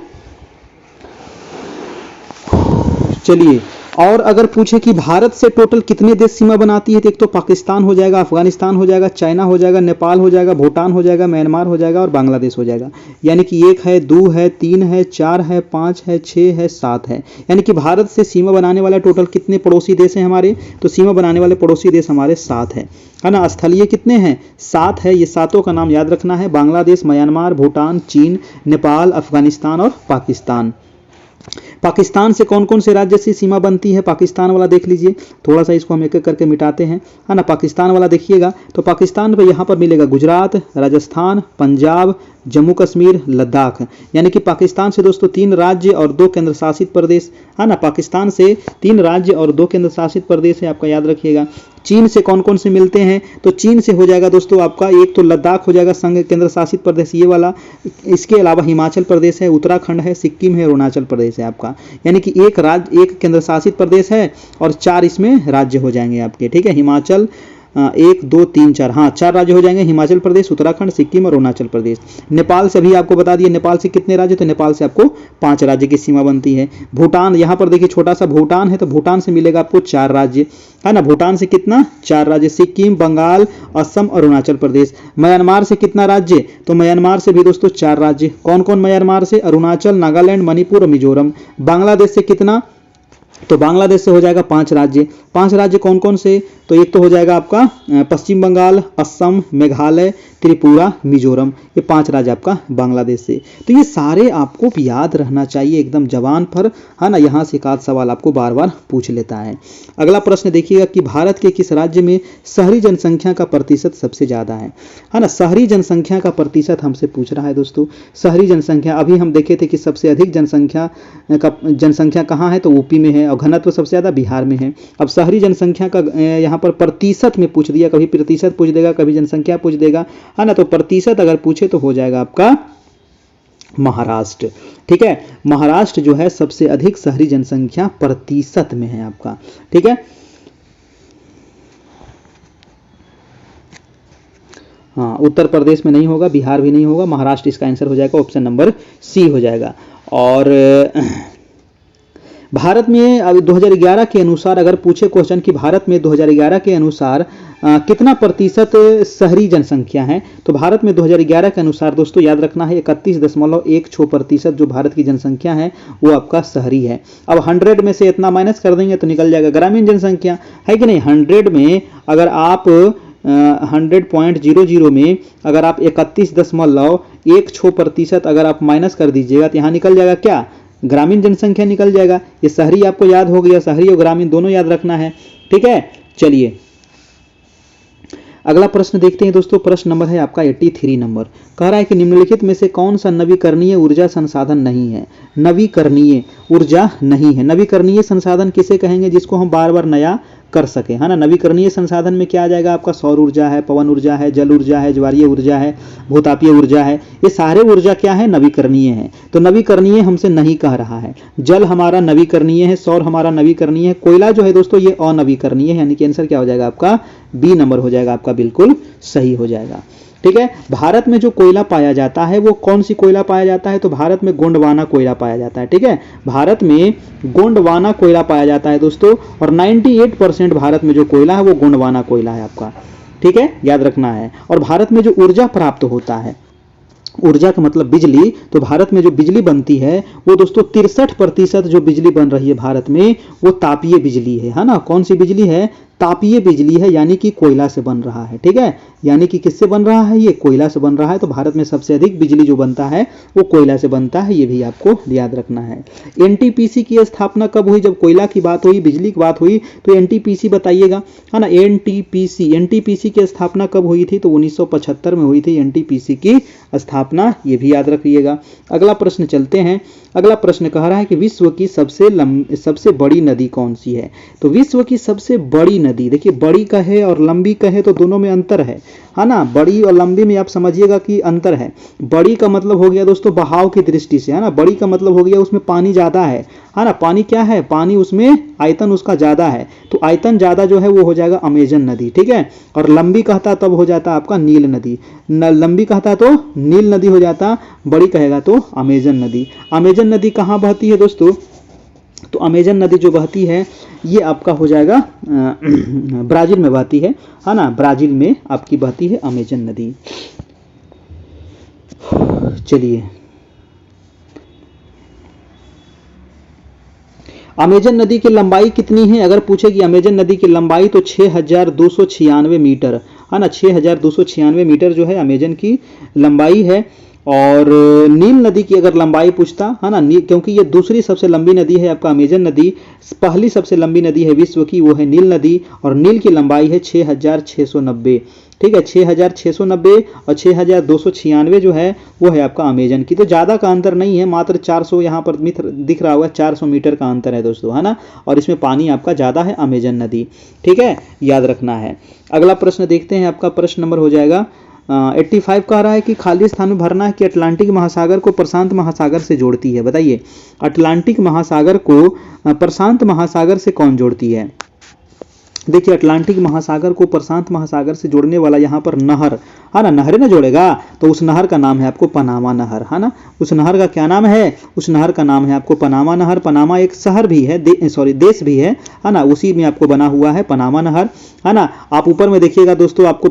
चलिए और अगर पूछे कि भारत से टोटल कितने देश सीमा बनाती है, तो एक तो पाकिस्तान हो जाएगा, अफगानिस्तान हो जाएगा, चाइना हो जाएगा, नेपाल हो जाएगा, भूटान हो जाएगा, म्यांमार हो जाएगा और बांग्लादेश हो जाएगा। यानी कि 1 है, 2 है, 3 है, 4 है, 5 है, 6 है, 7 है। यानी कि भारत से सीमा बनाने वाला टोटल कितने पड़ोसी देश हैं हमारे, तो सीमा बनाने वाले पड़ोसी देश हमारे 7 है ना। स्थलीय कितने हैं, 7 है। ये 7 का नाम याद रखना है, बांग्लादेश, म्यांमार, भूटान, चीन, नेपाल, अफगानिस्तान और पाकिस्तान। पाकिस्तान से कौन कौन से राज्य से सीमा बनती है, पाकिस्तान वाला देख लीजिए। थोड़ा सा इसको हम एक एक करके मिटाते हैं, है ना। पाकिस्तान वाला देखिएगा तो पाकिस्तान पे यहाँ पर मिलेगा गुजरात, राजस्थान, पंजाब, जम्मू कश्मीर, लद्दाख। यानी कि पाकिस्तान से दोस्तों 3 राज्य और 2 केंद्र शासित प्रदेश, है ना। पाकिस्तान से 3 राज्य और 2 केंद्र शासित प्रदेश है, आपका याद रखिएगा। चीन से कौन कौन से मिलते हैं, तो चीन से हो जाएगा दोस्तों आपका एक तो लद्दाख हो जाएगा संघ केंद्र शासित प्रदेश ये वाला। इसके अलावा हिमाचल प्रदेश है, उत्तराखंड है, सिक्किम है, अरुणाचल प्रदेश है आपका। यानी कि एक राज्य, एक केंद्र शासित प्रदेश है और 4 इसमें राज्य हो जाएंगे आपके, ठीक है। हिमाचल 1 2 3 4, हाँ 4 राज्य हो जाएंगे, हिमाचल प्रदेश, उत्तराखंड, सिक्किम और अरुणाचल प्रदेश। नेपाल से भी आपको बता दिए, नेपाल से कितने राज्य, तो नेपाल से आपको 5 राज्य की सीमा बनती है। भूटान, यहाँ पर देखिए छोटा सा भूटान है, तो भूटान से मिलेगा आपको 4 राज्य, है ना। भूटान से कितना, 4 राज्य, सिक्किम, बंगाल, असम, अरुणाचल प्रदेश। म्यांमार से कितना राज्य, तो म्यांमार से भी दोस्तों 4 राज्य। कौन कौन म्यांमार से, अरुणाचल, नागालैंड, मणिपुर और मिजोरम। बांग्लादेश से कितना, तो बांग्लादेश से हो जाएगा 5 राज्य। 5 राज्य कौन कौन से, तो एक तो हो जाएगा आपका पश्चिम बंगाल, असम, मेघालय, त्रिपुरा, मिजोरम, ये 5 राज्य आपका बांग्लादेश से। तो ये सारे आपको याद रहना चाहिए एकदम जवान पर, है ना। यहाँ से एक आध सवाल आपको बार बार पूछ लेता है। अगला प्रश्न देखिएगा कि भारत के किस राज्य में शहरी जनसंख्या का प्रतिशत सबसे ज्यादा है ना। शहरी जनसंख्या का प्रतिशत हमसे पूछ रहा है दोस्तों। शहरी जनसंख्या अभी हम देखे थे कि सबसे अधिक जनसंख्या कहाँ है, तो यूपी में है, और घनत्व सबसे ज्यादा बिहार में है। अब शहरी जनसंख्या का यहाँ पर प्रतिशत में पूछ दिया, कभी प्रतिशत पूछ देगा, कभी जनसंख्या पूछ देगा, है ना। तो प्रतिशत अगर पूछे तो हो जाएगा आपका महाराष्ट्र। ठीक है, महाराष्ट्र जो है सबसे अधिक शहरी जनसंख्या प्रतिशत में है आपका। ठीक है, हाँ, उत्तर प्रदेश में नहीं होगा, बिहार भी नहीं होगा, महाराष्ट्र इसका आंसर हो जाएगा, ऑप्शन नंबर सी हो जाएगा। और भारत में अभी 2011 के अनुसार अगर पूछे क्वेश्चन कि भारत में 2011 के अनुसार कितना प्रतिशत शहरी जनसंख्या है, तो भारत में 2011 के अनुसार दोस्तों याद रखना है 31.16% जो भारत की जनसंख्या है वो आपका शहरी है। अब 100 में से इतना माइनस कर देंगे तो निकल जाएगा ग्रामीण जनसंख्या, है कि नहीं। 100 में अगर आप 100.00 में अगर आप 31.16% अगर आप माइनस कर दीजिएगा तो यहाँ निकल जाएगा क्या, ग्रामीण जनसंख्या निकल जाएगा। ये शहरी आपको याद हो गया, शहरी और ग्रामीण दोनों याद रखना है। ठीक है, चलिए अगला प्रश्न देखते हैं दोस्तों। प्रश्न नंबर है आपका 83 नंबर। कह रहा है कि निम्नलिखित में से कौन सा नवीकरणीय ऊर्जा संसाधन नहीं है। नवीकरणीय ऊर्जा नहीं है। नवीकरणीय संसाधन किसे कहेंगे, जिसको हम बार बार नया कर सके, है ना। नवीकरणीय संसाधन में क्या आ जाएगा आपका, सौर ऊर्जा है, पवन ऊर्जा है, जल ऊर्जा है, ज्वारीय ऊर्जा है, भूतापीय ऊर्जा है। ये सारे ऊर्जा क्या है, नवीकरणीय है। तो नवीकरणीय हमसे नहीं कह रहा है। जल हमारा नवीकरणीय है, सौर हमारा नवीकरणीय है, कोयला जो है दोस्तों ये अनवीकरणीय है, यानी कि आंसर क्या हो जाएगा आपका बी नंबर हो जाएगा आपका, बिल्कुल सही हो जाएगा। ठीक है, भारत में जो कोयला पाया जाता है वो कौन सी कोयला पाया जाता है, तो भारत में गोंडवाना कोयला पाया जाता है। ठीक है, भारत में गोंडवाना कोयला पाया जाता है दोस्तों, और 98% भारत में जो कोयला है वो गोंडवाना कोयला है आपका। ठीक है, याद रखना है। और भारत में जो ऊर्जा प्राप्त होता है, ऊर्जा का मतलब बिजली, तो भारत में जो बिजली बनती है वो दोस्तों 63% जो बिजली बन रही है भारत में वो तापीय बिजली है ना। कौन सी बिजली है, तापीय बिजली है, यानी कि कोयला से बन रहा है। ठीक है, यानी कि किससे बन रहा है, ये कोयला से बन रहा है। तो भारत में सबसे अधिक बिजली जो बनता है वो कोयला से बनता है, ये भी आपको याद रखना है। एनटीपीसी की स्थापना कब हुई, जब कोयला की बात हुई, बिजली की बात हुई, तो एनटीपीसी बताइएगा, है ना। एनटीपीसी की स्थापना कब हुई थी, तो 1975 में हुई थी एनटीपीसी की स्थापना, ये भी याद रखिएगा। अगला प्रश्न चलते हैं। अगला प्रश्न कह रहा है कि विश्व की सबसे बड़ी नदी कौन सी है। तो विश्व की सबसे बड़ी नदी, देखिए बड़ी कहे और लंबी कहे तो दोनों में अंतर है ना। बड़ी और लंबी में आप समझिएगा कि अंतर है। बड़ी का मतलब हो गया दोस्तों बहाव की दृष्टि से, है ना। बड़ी का मतलब हो गया उसमें पानी ज्यादा है ना। पानी क्या है, पानी उसमें आयतन उसका ज्यादा है, तो आयतन ज्यादा जो है वो हो जाएगा अमेजन नदी। ठीक है, और लंबी कहता तब हो जाता आपका नील नदी। लंबी कहता तो नील नदी हो जाता, बड़ी कहेगा तो अमेजन नदी। अमेजन नदी कहाँ बहती है दोस्तों, तो अमेजन नदी जो बहती है ये आपका हो जाएगा ब्राजील में बहती है ना। ब्राजील में आपकी बहती है अमेजन नदी। चलिए, अमेजन नदी की लंबाई कितनी है, अगर पूछे कि अमेजन नदी की लंबाई तो 6296 मीटर, है ना। 6296 मीटर जो है अमेजन की लंबाई है। और नील नदी की अगर लंबाई पूछता, है ना, क्योंकि ये दूसरी सबसे लंबी नदी है आपका अमेजन नदी, पहली सबसे लंबी नदी है विश्व की वो है नील नदी, और नील की लंबाई है 6690। ठीक है, 6690 और 6296 जो है वो है आपका अमेजन की। तो ज़्यादा का अंतर नहीं है, मात्र 400 यहाँ पर दिख रहा होगा, 400 मीटर का अंतर है दोस्तों, है ना। और इसमें पानी आपका ज़्यादा है अमेजन नदी। ठीक है, याद रखना है। अगला प्रश्न देखते हैं, आपका प्रश्न नंबर हो जाएगा 85। कह रहा है कि खाली स्थान में भरना है कि अटलांटिक महासागर को प्रशांत महासागर से जोड़ती है। बताइए, अटलांटिक महासागर को प्रशांत महासागर से कौन जोड़ती है। देखिए, अटलांटिक महासागर को प्रशांत महासागर से जोड़ने वाला यहाँ पर नहर, है ना, नहर ना जोड़ेगा, तो उस नहर का नाम है आपको पनामा नहर, है ना। उस नहर का क्या नाम है, उस नहर का नाम है आपको पनामा नहर। पनामा एक शहर भी है, देश भी है ना, उसी में आपको बना हुआ है पनामा नहर, है ना। आप ऊपर में देखिएगा दोस्तों, आपको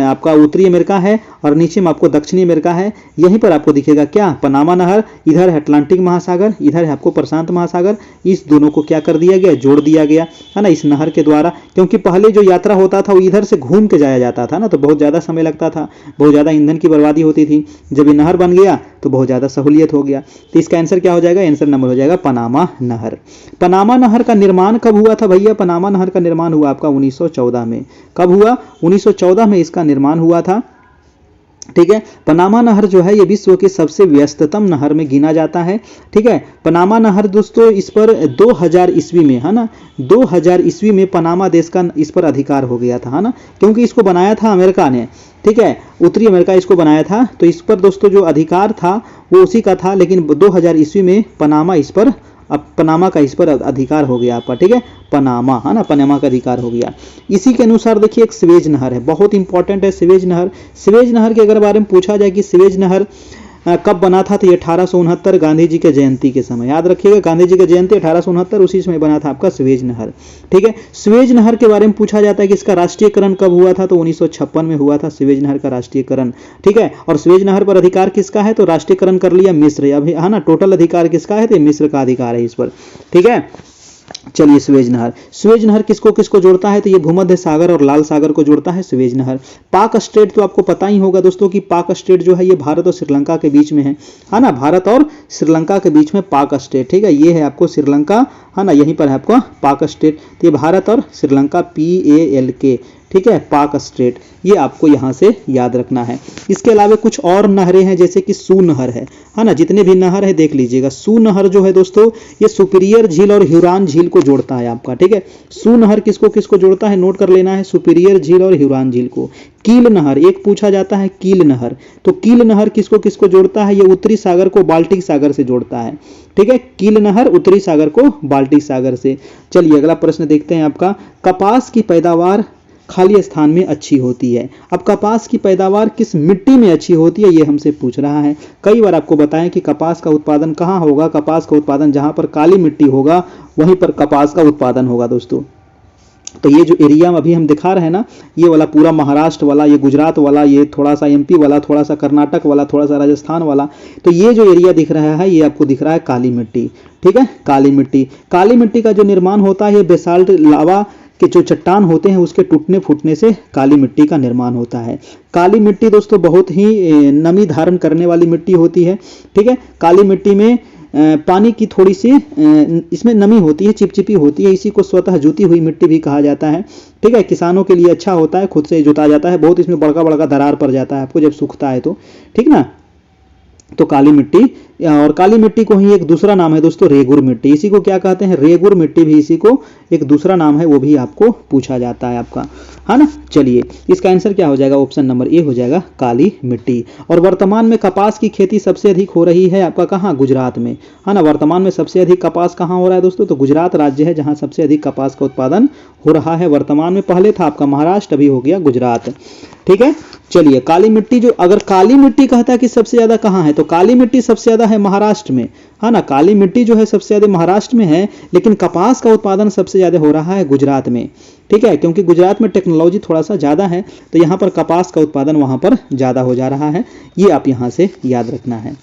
आपका उत्तरी अमेरिका है और नीचे में आपको दक्षिणी अमेरिका है, यहीं पर आपको दिखेगा क्या, पनामा नहर। इधर है अटलांटिक महासागर, इधर है आपको प्रशांत महासागर। इस दोनों को क्या कर दिया गया, जोड़ दिया गया, है ना, इस नहर के द्वारा। क्योंकि पहले जो यात्रा होता था वो इधर से घूम के जाया जाता था ना, तो बहुत ज़्यादा समय लगता था, बहुत ज़्यादा ईंधन की बर्बादी होती थी। जब ये नहर बन गया तो बहुत ज़्यादा सहूलियत हो गया। तो इसका आंसर क्या हो जाएगा? आंसर नंबर हो जाएगा पनामा नहर। पनामा नहर का निर्माण कब हुआ था भैया? पनामा नहर का निर्माण हुआ आपका 1914 में। कब हुआ? 1914 में इसका निर्माण हुआ था। ठीक है, पनामा नहर जो है ये विश्व के सबसे व्यस्ततम नहर में गिना जाता है। ठीक है, पनामा नहर दोस्तों इस पर 2000 ईस्वी में, है ना, 2000 ईस्वी में पनामा देश का इस पर अधिकार हो गया था, है ना, क्योंकि इसको बनाया था अमेरिका ने। ठीक है, उत्तरी अमेरिका इसको बनाया था, तो इस पर दोस्तों जो अधिकार था वो उसी का था, लेकिन 2000 ईस्वी में पनामा इस पर, अब पनामा का इस पर अधिकार हो गया आपका। ठीक है, पनामा, है ना, पनामा का अधिकार हो गया। इसी के अनुसार देखिए एक स्वेज नहर है, बहुत इंपॉर्टेंट है स्वेज नहर। स्वेज नहर के अगर बारे में पूछा जाए कि स्वेज नहर कब बना था, तो ये 1869 गांधी जी के जयंती के समय, याद रखिएगा, गांधी जी की जयंती 1869, उसी समय बना था आपका स्वेज नहर। ठीक है, स्वेज नहर के बारे में पूछा जाता है कि इसका राष्ट्रीयकरण कब हुआ था, तो 1956 में हुआ था स्वेज नहर का राष्ट्रीयकरण। ठीक है, और स्वेज नहर पर अधिकार किसका है, तो राष्ट्रीयकरण कर लिया मिस्र, अभी, है ना, टोटल अधिकार किसका है, तो मिस्र का अधिकार है इस पर। ठीक है, चलिए स्वेज नहर, स्वेज नहर किसको किसको जोड़ता है, तो ये भूमध्य सागर और लाल सागर को जोड़ता है स्वेज नहर। पाक स्टेट तो आपको पता ही होगा दोस्तों कि पाक स्टेट जो है ये भारत और श्रीलंका के बीच में है ना, भारत और श्रीलंका के बीच में पाक स्टेट। ठीक है, ये है आपको श्रीलंका, है ना, यहीं पर है आपको पाक स्टेट। तो ये भारत और श्रीलंका, PALK, ठीक है, पाक स्टेट, ये आपको यहाँ से याद रखना है। इसके अलावा कुछ और नहरें हैं, जैसे कि सू नहर है ना, जितने भी नहर है देख लीजिएगा। सू नहर जो है दोस्तों ये सुपीरियर झील और ह्यूरॉन झील को जोड़ता है आपका। ठीक है, सू नहर किसको किसको जोड़ता है, नोट कर लेना है, सुपीरियर झील और ह्यूरॉन झील को। कील नहर, एक पूछा जाता है कील नहर, तो कील नहर किसको किसको जोड़ता है, ये उत्तरी सागर को बाल्टिक सागर से जोड़ता है। ठीक है, कील नहर उत्तरी सागर को बाल्टिक सागर से। चलिए अगला प्रश्न देखते हैं आपका, कपास की पैदावार खाली स्थान में अच्छी होती है। अब कपास की पैदावार किस मिट्टी में अच्छी होती है, ये हमसे पूछ रहा है। कई बार आपको बताएं कि कपास का उत्पादन कहाँ होगा, कपास का उत्पादन जहां पर काली मिट्टी होगा वहीं पर कपास का उत्पादन होगा दोस्तों। तो ये जो एरिया अभी हम दिखा रहे हैं ना, ये वाला पूरा महाराष्ट्र वाला, ये गुजरात वाला, ये थोड़ा सा MP वाला, थोड़ा सा कर्नाटक वाला, थोड़ा सा राजस्थान वाला, तो ये जो एरिया दिख रहा है ये आपको दिख रहा है काली मिट्टी। ठीक है, काली मिट्टी, काली मिट्टी का जो निर्माण होता है ये बेसाल्ट लावा कि जो चट्टान होते हैं उसके टूटने फूटने से काली मिट्टी का निर्माण होता है। काली मिट्टी दोस्तों बहुत ही नमी धारण करने वाली मिट्टी होती है। ठीक है, काली मिट्टी में पानी की थोड़ी सी इसमें नमी होती है, चिपचिपी होती है, इसी को स्वतः जुती हुई मिट्टी भी कहा जाता है। ठीक है, किसानों के लिए अच्छा होता है, खुद से जुता जाता है, बहुत इसमें बड़का बड़का दरार पड़ जाता है आपको जब सूखता है तो। ठीक ना, तो काली मिट्टी, और काली मिट्टी को ही एक दूसरा नाम है दोस्तों रेगुर मिट्टी, इसी को क्या कहते हैं, रेगुर मिट्टी भी इसी को एक दूसरा नाम है, वो भी आपको पूछा जाता है आपका, है ना। चलिए इसका आंसर क्या हो जाएगा, ऑप्शन नंबर ए हो जाएगा काली मिट्टी। और वर्तमान में कपास की खेती सबसे अधिक हो रही है आपका कहाँ, गुजरात में, है ना। वर्तमान में सबसे अधिक कपास कहाँ हो रहा है दोस्तों, तो गुजरात राज्य है जहाँ सबसे अधिक कपास का उत्पादन हो रहा है वर्तमान में। पहले था आपका महाराष्ट्र, अभी हो गया गुजरात। ठीक है, चलिए काली मिट्टी जो, अगर काली मिट्टी कहता है कि सबसे ज्यादा कहाँ है, तो काली मिट्टी सबसे ज्यादा है महाराष्ट्र में, है ना। काली मिट्टी जो है सबसे ज्यादा महाराष्ट्र में है, लेकिन कपास का उत्पादन सबसे ज्यादा हो रहा है गुजरात में। ठीक है, क्योंकि गुजरात में टेक्नोलॉजी थोड़ा सा ज्यादा है, तो यहाँ पर कपास का उत्पादन वहां पर ज्यादा हो जा रहा है, ये आप यहाँ से याद रखना है।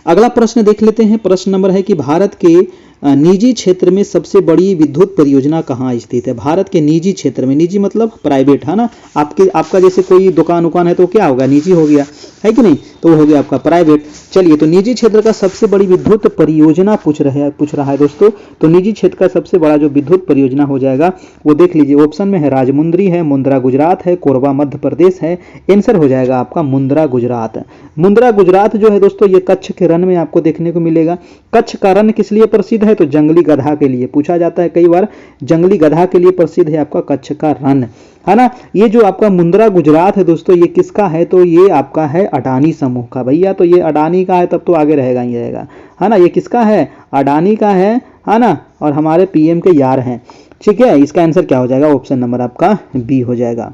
अगला प्रश्न देख लेते हैं। प्रश्न नंबर है कि भारत के निजी क्षेत्र में सबसे बड़ी विद्युत परियोजना कहाँ स्थित है। भारत के निजी क्षेत्र में, निजी मतलब प्राइवेट, है ना। आपका जैसे कोई दुकान उकान है तो क्या होगा, निजी हो गया, है कि नहीं, तो वो हो गया आपका प्राइवेट। चलिए, तो निजी क्षेत्र का सबसे बड़ी विद्युत परियोजना पूछ रहा है दोस्तों। तो निजी क्षेत्र का सबसे बड़ा जो विद्युत परियोजना हो जाएगा वो देख लीजिए, ऑप्शन में है राजमुंद्री है, मुंद्रा गुजरात है, कोरबा मध्य प्रदेश है। आंसर हो जाएगा आपका मुंद्रा गुजरात। मुंद्रा गुजरात जो है दोस्तों ये कच्छ के रण में आपको देखने को मिलेगा। कच्छ का रण किस लिए प्रसिद्ध है, तो जंगली गधा के लिए, पूछा जाता है कई बार, जंगली गधा के लिए प्रसिद्ध है आपका कच्छ का रण, है ना। ये जो आपका मुंद्रा गुजरात है दोस्तों ये किसका है, तो ये आपका है अडानी समूह का भैया। तो ये अडानी का है, तब तो आगे रहेगा ही रहेगा, है ना। ये किसका है, अडानी का है ना, और हमारे PM के यार हैं। ठीक है, इसका आंसर क्या हो जाएगा, ऑप्शन नंबर आपका B हो जाएगा।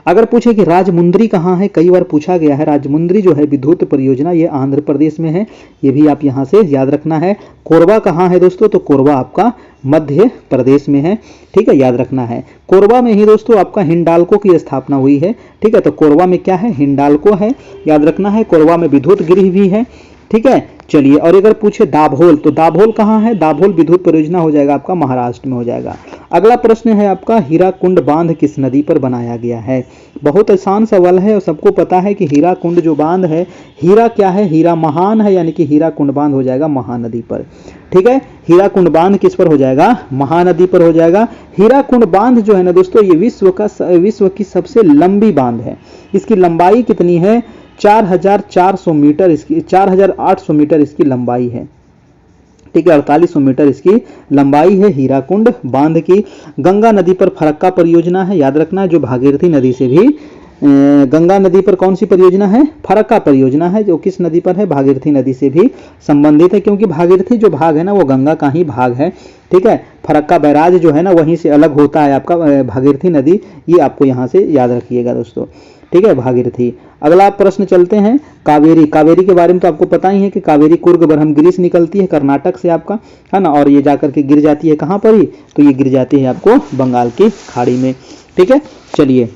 अगर पूछे कि राजमुंद्री कहाँ है, कई बार पूछा गया है, राजमुंद्री जो है विद्युत परियोजना ये आंध्र प्रदेश में है, ये भी आप यहाँ से याद रखना है। कोरबा कहाँ है दोस्तों, तो कोरबा आपका मध्य प्रदेश में है। ठीक है, याद रखना है। कोरबा में ही दोस्तों आपका हिंडाल्को की स्थापना हुई है। ठीक है, तो कोरबा में क्या है, हिंडाल्को है, याद रखना है। कोरबा में विद्युत गृह भी है। ठीक है, चलिए, और अगर पूछे दाभोल, तो दाभोल कहाँ है? दाभोल विद्युत परियोजना हो जाएगा आपका महाराष्ट्र में हो जाएगा। अगला प्रश्न है आपका, हीराकुंड बांध किस नदी पर बनाया गया है? बहुत आसान सवाल है और सबको पता है कि हीराकुंड जो बांध है, हीरा क्या है? हीरा महान है, यानी कि हीराकुंड बांध हो जाएगा महानदी पर। ठीक है, हीराकुंड बांध किस पर हो जाएगा? महानदी पर हो जाएगा। हीराकुंड बांध जो है ना दोस्तों, ये विश्व की सबसे लंबी बांध है। इसकी लंबाई कितनी है? 4400 मीटर, इसकी 4800 मीटर इसकी लंबाई है। ठीक है, 4800 मीटर इसकी लंबाई है हीराकुंड बांध की। गंगा नदी पर फरक्का परियोजना है, याद रखना, जो भागीरथी नदी से भी गंगा नदी पर कौन सी परियोजना है? फरक्का परियोजना है, जो किस नदी पर है? भागीरथी नदी से भी संबंधित है, क्योंकि भागीरथी जो भाग है ना वो गंगा का ही भाग है। ठीक है, फरक्का बैराज जो है ना वहीं से अलग होता है आपका भागीरथी नदी, ये आपको यहाँ से याद रखिएगा दोस्तों। ठीक है, भागीरथी। अगला प्रश्न चलते हैं, कावेरी। कावेरी के बारे में तो आपको पता ही है कि कावेरी कुर्ग ब्रह्मगिरी से निकलती है, कर्नाटक से आपका, है ना, और ये जाकर के गिर जाती है कहाँ पर ही? तो ये गिर जाती है आपको बंगाल की खाड़ी में। ठीक है, चलिए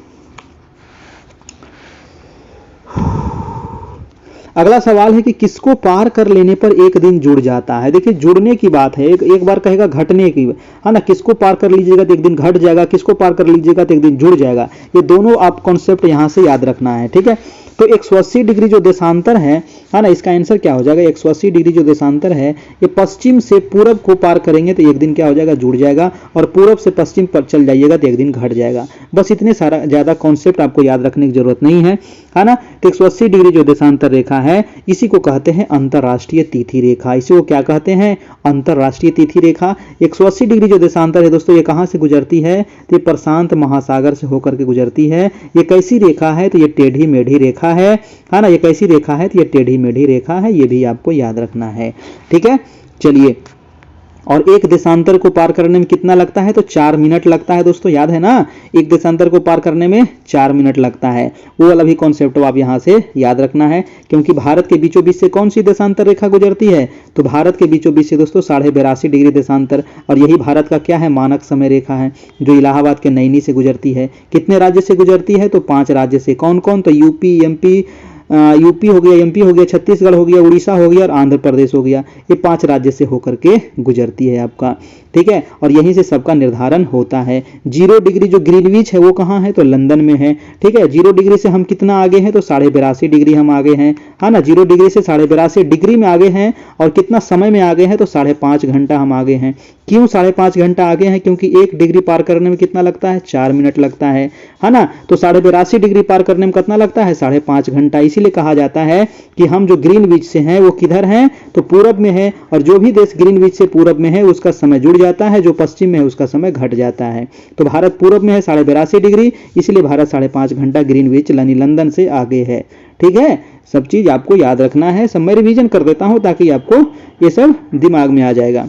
अगला सवाल है कि किसको पार कर लेने पर एक दिन जुड़ जाता है? देखिए, जुड़ने की बात है, एक बार कहेगा घटने की, है ना, किसको पार कर लीजिएगा तो एक दिन घट जाएगा, किसको पार कर लीजिएगा तो एक दिन जुड़ जाएगा। ये दोनों आप कॉन्सेप्ट यहां से याद रखना है। ठीक है, तो 180 डिग्री जो देशांतर है ना, इसका आंसर क्या हो जाएगा? 180 डिग्री जो देशांतर है, ये पश्चिम से पूरब को पार करेंगे तो एक दिन क्या हो जाएगा? जुड़ जाएगा, और पूरब से पश्चिम पर चल जाइएगा तो एक दिन घट जाएगा। बस इतने सारा ज्यादा कॉन्सेप्ट आपको याद रखने की जरूरत नहीं है ना। तो 180 डिग्री जो देशांतर रेखा है, इसी को कहते हैं अंतरराष्ट्रीय तिथि रेखा। इसी को क्या कहते हैं? अंतरराष्ट्रीय तिथि रेखा। 180 डिग्री जो देशांतर है दोस्तों, ये कहां से गुजरती है? तो ये प्रशांत महासागर से होकर के गुजरती है। ये कैसी रेखा है? तो ये टेढ़ी मेढ़ी रेखा है ना। ये कैसी रेखा है? तो ये टेढ़ी मेढ़ी रेखा है, ये भी आपको याद रखना है। ठीक है, चलिए, और एक देशांतर को पार करने में कितना लगता है? तो 4 मिनट लगता है दोस्तों, याद है ना, एक देशांतर को पार करने में 4 मिनट लगता है। वो वाला भी कॉन्सेप्ट आप यहां से याद रखना है, क्योंकि भारत के बीचों बीच से कौन सी देशांतर रेखा गुजरती है? तो भारत के बीचों बीच से दोस्तों 82.5 डिग्री देशांतर, और यही भारत का क्या है? मानक समय रेखा है, जो इलाहाबाद के नैनी से गुजरती है। कितने राज्य से गुजरती है? तो 5 राज्य से। कौन कौन? तो यूपी हो गया, एमपी हो गया, छत्तीसगढ़ हो गया, उड़ीसा हो गया और आंध्र प्रदेश हो गया। ये 5 राज्य से होकर के गुजरती है आपका। ठीक है, और यहीं से सबका निर्धारण होता है। 0 डिग्री जो ग्रीनविच है वो कहाँ है? तो लंदन में है। ठीक है, 0 डिग्री से हम कितना आगे हैं? तो 82.5 डिग्री हम आगे हैं, है ना। 0 डिग्री से 82.5 डिग्री में आगे हैं, और कितना समय में आगे हैं? तो 5.5 घंटा हम आगे हैं। क्यों 5.5 घंटा आगे हैं? क्योंकि 1 डिग्री पार करने में कितना लगता है? 4 मिनट लगता है ना। तो 82.5 डिग्री पार करने में कितना लगता है? 5.5 घंटा। इसीलिए कहा जाता है कि हम जो ग्रीनविच से हैं वो किधर हैं? तो पूरब में है, और जो भी देश ग्रीनविच से पूरब में है उसका समय जुड़ जाता है, जो पश्चिम में है उसका समय घट जाता है। तो भारत पूरब में है 82.5 डिग्री, इसलिए भारत 5.5 घंटा ग्रीनविच यानी लंदन से आगे है। ठीक है, सब चीज आपको याद रखना है। सब मैं रिवीजन कर देता हूं ताकि आपको ये सब दिमाग में आ जाएगा।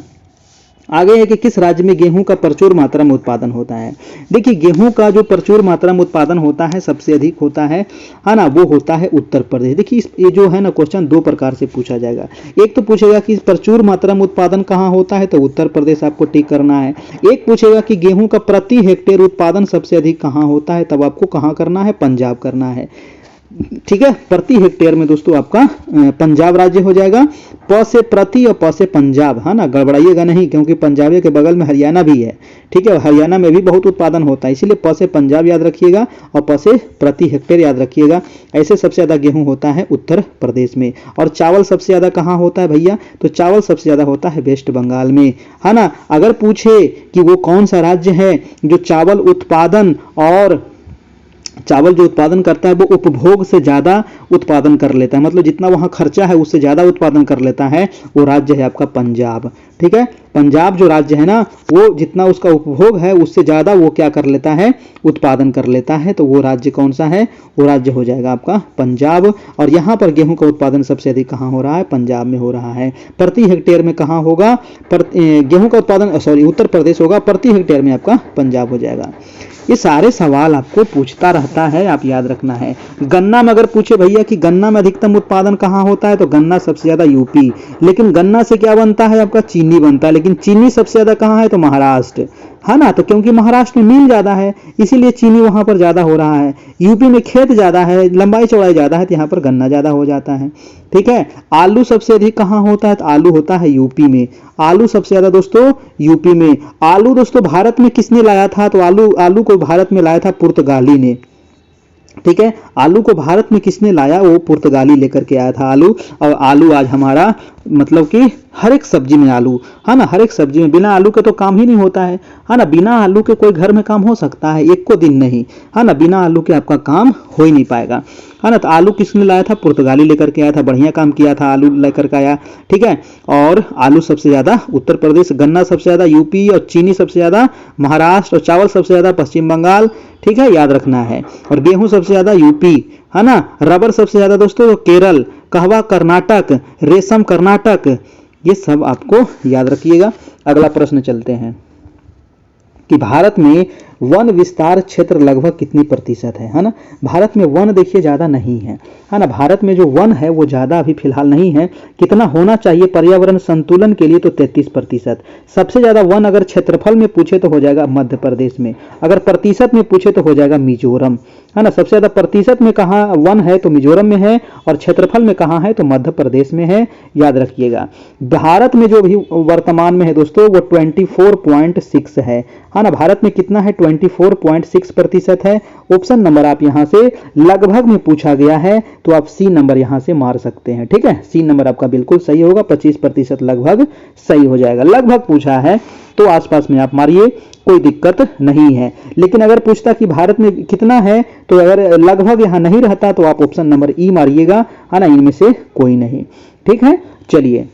आगे है कि किस राज्य में गेहूं का प्रचुर मात्रा में उत्पादन होता है? देखिए, गेहूं का जो प्रचुर मात्रा में उत्पादन होता है, सबसे अधिक होता है ना, वो होता है उत्तर प्रदेश। देखिए, ये जो है ना क्वेश्चन 2 प्रकार से पूछा जाएगा। एक तो पूछेगा कि प्रचुर मात्रा में उत्पादन कहाँ होता है, तो उत्तर प्रदेश आपको टिक करना है। एक पूछेगा कि गेहूं का प्रति हेक्टेयर उत्पादन सबसे अधिक कहाँ होता है, तब आपको कहाँ करना है? पंजाब करना है। ठीक है, प्रति हेक्टेयर में दोस्तों आपका पंजाब राज्य हो जाएगा। प से प्रति और प से पंजाब, है ना, गड़बड़ाइएगा नहीं, क्योंकि पंजाब के बगल में हरियाणा भी है। ठीक है, हरियाणा में भी बहुत उत्पादन होता है, इसीलिए प से पंजाब याद रखिएगा और प से प्रति हेक्टेयर याद रखिएगा। ऐसे सबसे ज्यादा गेहूं होता है उत्तर प्रदेश में। और चावल सबसे ज्यादा कहाँ होता है भैया? तो चावल सबसे ज्यादा होता है वेस्ट बंगाल में, है ना। अगर पूछे कि वो कौन सा राज्य है जो चावल जो उत्पादन करता है वो उपभोग से ज्यादा उत्पादन कर लेता है, मतलब जितना वहां खर्चा है उससे ज्यादा उत्पादन कर लेता है, वो राज्य है आपका पंजाब। ठीक है, पंजाब जो राज्य है ना, वो जितना उसका उपभोग है उससे ज्यादा वो क्या कर लेता है? उत्पादन कर लेता है। तो वो राज्य कौन सा है? वो राज्य हो जाएगा आपका पंजाब। और यहाँ पर गेहूं का उत्पादन सबसे अधिक कहाँ हो रहा है? पंजाब में हो रहा है। प्रति हेक्टेयर में कहाँ होगा? गेहूं का उत्पादन उत्तर प्रदेश होगा, प्रति हेक्टेयर में आपका पंजाब हो जाएगा। ये सारे सवाल आपको पूछता रहता है, आप याद रखना है। गन्ना में अगर पूछे भैया कि गन्ना में अधिकतम उत्पादन कहाँ होता है, तो गन्ना सबसे ज्यादा यूपी। लेकिन गन्ना से क्या बनता है? आपका चीनी बनता है, लेकिन चीनी सबसे ज्यादा कहाँ है? तो महाराष्ट्र, है ना, तो क्योंकि महाराष्ट्र में मिल ज़्यादा है इसीलिए चीनी वहाँ पर ज़्यादा हो रहा है। यूपी में खेत ज़्यादा है, लंबाई चौड़ाई ज़्यादा है, तो यहाँ पर गन्ना ज़्यादा हो जाता है। ठीक है, आलू सबसे अधिक कहाँ होता है, तो आलू होता है यूपी में। आलू सबसे ज़्यादा दोस्तों यूपी में। आलू दोस्तों भारत में किसने लाया था, तो आलू को भारत में लाया था पुर्तगाली ने। ठीक है, आलू को भारत में किसने लाया, वो पुर्तगाली लेकर के आया था आलू। और आलू आज हमारा मतलब कि हर एक सब्जी में आलू, है ना, हर एक सब्जी में। बिना आलू के तो काम ही नहीं होता है ना। बिना आलू के कोई घर में काम हो सकता है, एक को दिन नहीं, है ना। बिना आलू के आपका काम हो ही नहीं पाएगा, है ना। तो आलू किसने लाया था, पुर्तगाली लेकर के आया था, बढ़िया काम किया था, आलू लेकर के आया। ठीक है, और आलू सबसे ज़्यादा उत्तर प्रदेश, गन्ना सबसे ज़्यादा यूपी, और चीनी सबसे ज़्यादा महाराष्ट्र, और चावल सबसे ज़्यादा पश्चिम बंगाल। ठीक है, याद रखना है। और गेहूं सबसे ज़्यादा यूपी, है ना। रबर सबसे ज़्यादा दोस्तों केरल, कहवा कर्नाटक, रेशम कर्नाटक, ये सब आपको याद रखिएगा। अगला प्रश्न चलते हैं कि भारत में वन विस्तार क्षेत्र लगभग कितनी प्रतिशत है ना। भारत में वन देखिए ज़्यादा नहीं है ना। भारत में जो वन है वो ज़्यादा अभी फिलहाल नहीं है। कितना होना चाहिए पर्यावरण संतुलन के लिए, तो 33%। सबसे ज़्यादा वन अगर क्षेत्रफल में पूछे तो हो जाएगा मध्य प्रदेश में, अगर प्रतिशत में पूछे तो हो जाएगा मिजोरम, है ना। सबसे ज़्यादा प्रतिशत में कहाँ वन है, तो मिजोरम में है, और क्षेत्रफल में कहाँ है, तो मध्य प्रदेश में है, याद रखिएगा। भारत में जो भी वर्तमान में है दोस्तों वो 24.6 है ना। भारत में कितना है, 24.6% है। ऑप्शन नंबर आप यहां से लगभग में पूछा गया है तो आप सी नंबर यहां से मार सकते हैं। ठीक है, सी नंबर आपका बिल्कुल सही होगा, 25% लगभग सही हो जाएगा। लगभग पूछा है तो आसपास में आप मारिए, कोई दिक्कत नहीं है। लेकिन अगर पूछता कि भारत में कितना है, तो अगर लगभग यहां नहीं रहता तो आप ऑप्शन नंबर ई मारिएगा, है ना, इनमें से कोई नहीं। ठीक है, चलिए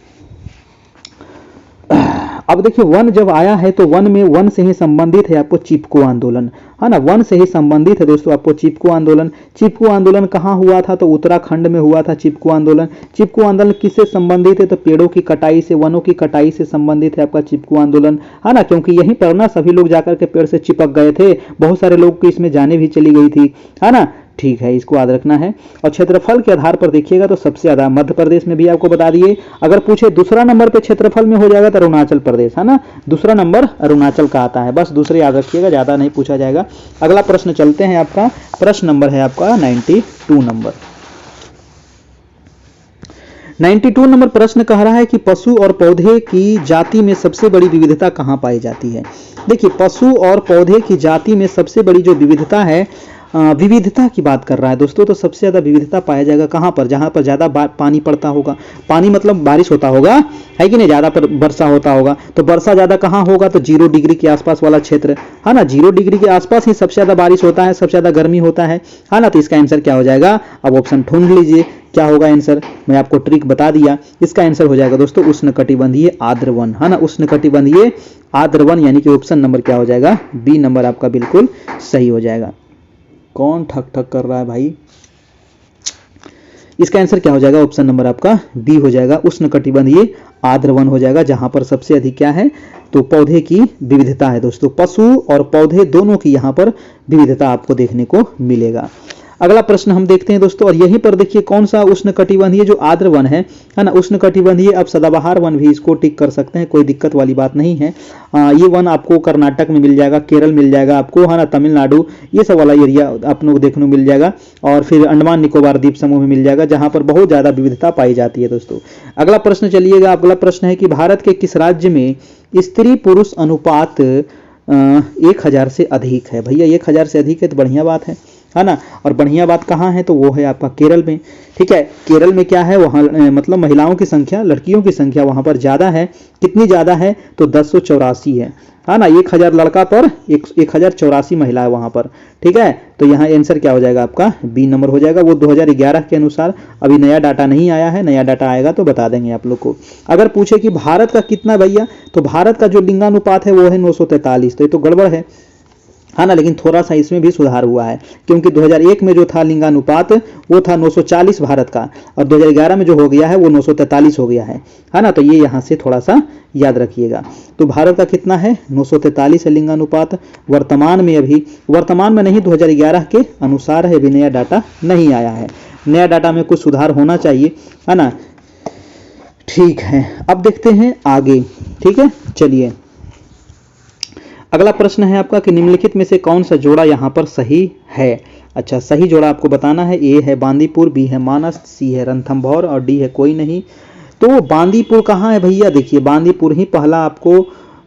अब देखिए वन जब आया है तो वन में वन से ही संबंधित है आपको चिपको आंदोलन, है ना। वन से ही संबंधित है दोस्तों आपको चिपको आंदोलन। चिपको आंदोलन कहाँ हुआ था, तो उत्तराखंड में हुआ था चिपको आंदोलन। चिपको आंदोलन किससे संबंधित है, तो पेड़ों की कटाई से, वनों की कटाई से संबंधित है आपका चिपको आंदोलन, है ना। क्योंकि यहीं पर ना सभी लोग जाकर के पेड़ से चिपक गए थे, बहुत सारे लोग की इसमें जाने भी चली गई थी, है ना। ठीक है, इसको याद रखना है। और क्षेत्रफल के आधार पर देखिएगा तो सबसे ज्यादा मध्य प्रदेश में भी आपको बता दिए। अगर पूछे दूसरा नंबर पे क्षेत्रफल में हो जाएगा तो अरुणाचल प्रदेश, है ना। दूसरा नंबर अरुणाचल का आता है, बस दूसरे याद रखिएगा, ज्यादा नहीं पूछा जाएगा। अगला प्रश्न चलते हैं, आपका प्रश्न नंबर है आपका 92 नंबर। 92 नंबर प्रश्न कह रहा है कि पशु और पौधे की जाति में सबसे बड़ी विविधता कहाँ पाई जाती है। देखिए पशु और पौधे की जाति में सबसे बड़ी जो विविधता है, विविधता की बात कर रहा है दोस्तों, तो सबसे ज़्यादा विविधता पाया जाएगा कहाँ पर, जहाँ पर ज़्यादा पानी पड़ता होगा, पानी मतलब बारिश होता होगा, है कि नहीं, ज़्यादा पर वर्षा होता होगा। तो वर्षा ज़्यादा कहाँ होगा, तो 0 डिग्री के आसपास वाला क्षेत्र, है ना। 0 डिग्री के आसपास ही सबसे ज़्यादा बारिश होता है, सबसे ज़्यादा गर्मी होता है ना। तो इसका आंसर क्या हो जाएगा, अब ऑप्शन ढूंढ लीजिए क्या होगा आंसर। मैं आपको ट्रिक बता दिया, इसका आंसर हो जाएगा दोस्तों उष्णकटिबंधीय आर्द्र वन, है ना। उष्णकटिबंधीय आर्द्र वन यानी कि ऑप्शन नंबर क्या हो जाएगा, बी नंबर आपका बिल्कुल सही हो जाएगा। कौन ठक ठक कर रहा है भाई, इसका आंसर क्या हो जाएगा, ऑप्शन नंबर आपका बी हो जाएगा, उष्णकटिबंधीय आर्द्र वन हो जाएगा, जहां पर सबसे अधिक क्या है, तो पौधे की विविधता है दोस्तों। पशु और पौधे दोनों की यहां पर विविधता आपको देखने को मिलेगा। अगला प्रश्न हम देखते हैं दोस्तों, और यहीं पर देखिए कौन सा उष्णकटिबंधीय जो आर्द्र वन है ना, उष्णकटिबंधीय अब सदाबहार वन भी इसको टिक कर सकते हैं, कोई दिक्कत वाली बात नहीं है। ये वन आपको कर्नाटक में मिल जाएगा, केरल मिल जाएगा आपको, है ना, तमिलनाडु, ये सब वाला एरिया आप लोग देखने को मिल जाएगा, और फिर अंडमान निकोबार द्वीप समूह में मिल जाएगा, जहां पर बहुत ज्यादा विविधता पाई जाती है दोस्तों। अगला प्रश्न चलिएगा, अगला प्रश्न है कि भारत के किस राज्य में स्त्री पुरुष अनुपात 1000 से अधिक है। भैया 1000 से अधिक है तो बढ़िया बात है ना। और बढ़िया बात कहाँ है, तो वो है आपका केरल में। ठीक है, केरल में क्या है, वहाँ मतलब महिलाओं की संख्या, लड़कियों की संख्या वहाँ पर ज़्यादा है। कितनी ज़्यादा है, तो 1084 है ना। 1000 लड़का पर 1084 महिला है वहाँ पर। ठीक है, तो यहाँ आंसर क्या हो जाएगा आपका, बी नंबर हो जाएगा। वो 2011 के अनुसार, अभी नया डाटा नहीं आया है, नया डाटा आएगा तो बता देंगे आप लोग को। अगर पूछे कि भारत का कितना भैया, तो भारत का जो लिंगानुपात है वो है 943, तो ये तो गड़बड़ है ना। लेकिन थोड़ा सा इसमें भी सुधार हुआ है, क्योंकि 2001 में जो था लिंगानुपात वो था 940 भारत का, और 2011 में जो हो गया है वो 943 हो गया है ना। तो ये यहाँ से थोड़ा सा याद रखिएगा। तो भारत का कितना है, 943 है लिंगानुपात वर्तमान में, अभी वर्तमान में नहीं, 2011 के अनुसार है, अभी नया डाटा नहीं आया है। नया डाटा में कुछ सुधार होना चाहिए, है ना। ठीक है, अब देखते हैं आगे। ठीक है, चलिए अगला प्रश्न है आपका कि निम्नलिखित में से कौन सा जोड़ा यहाँ पर सही है। अच्छा, सही जोड़ा आपको बताना है। ए है बांदीपुर, बी है मानस, सी है रणथंभौर और डी है कोई नहीं। तो बांदीपुर कहाँ है भैया, देखिए बांदीपुर ही पहला आपको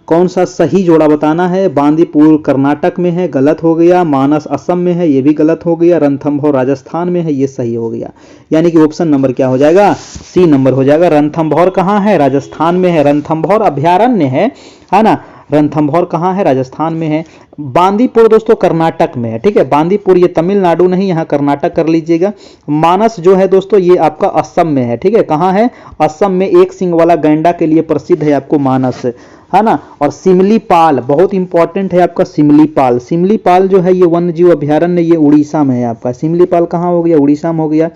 कौन सा सही जोड़ा बताना है। बांदीपुर कर्नाटक में है, गलत हो गया। मानस असम में है, ये भी गलत हो गया। रणथंभौर राजस्थान में है, ये सही हो गया। यानी कि ऑप्शन नंबर क्या हो जाएगा, सी नंबर हो जाएगा। रणथंभौर कहाँ है, राजस्थान में है। रणथंभौर अभ्यारण्य है ना। रणथंभौर कहाँ है, राजस्थान में है। बांदीपुर दोस्तों कर्नाटक में है, ठीक है। बांदीपुर ये तमिलनाडु नहीं, यहाँ कर्नाटक कर लीजिएगा। मानस जो है दोस्तों ये आपका असम में है, ठीक है। कहाँ है, असम में। एक सिंग वाला गैंडा के लिए प्रसिद्ध है आपको मानस, है ना। और सिमलीपाल बहुत इंपॉर्टेंट है आपका, सिमलीपाल। सिमलीपाल जो है ये वन्य जीव अभ्यारण्य, ये उड़ीसा में है आपका। सिमलीपाल कहाँ हो गया, उड़ीसा में हो गया,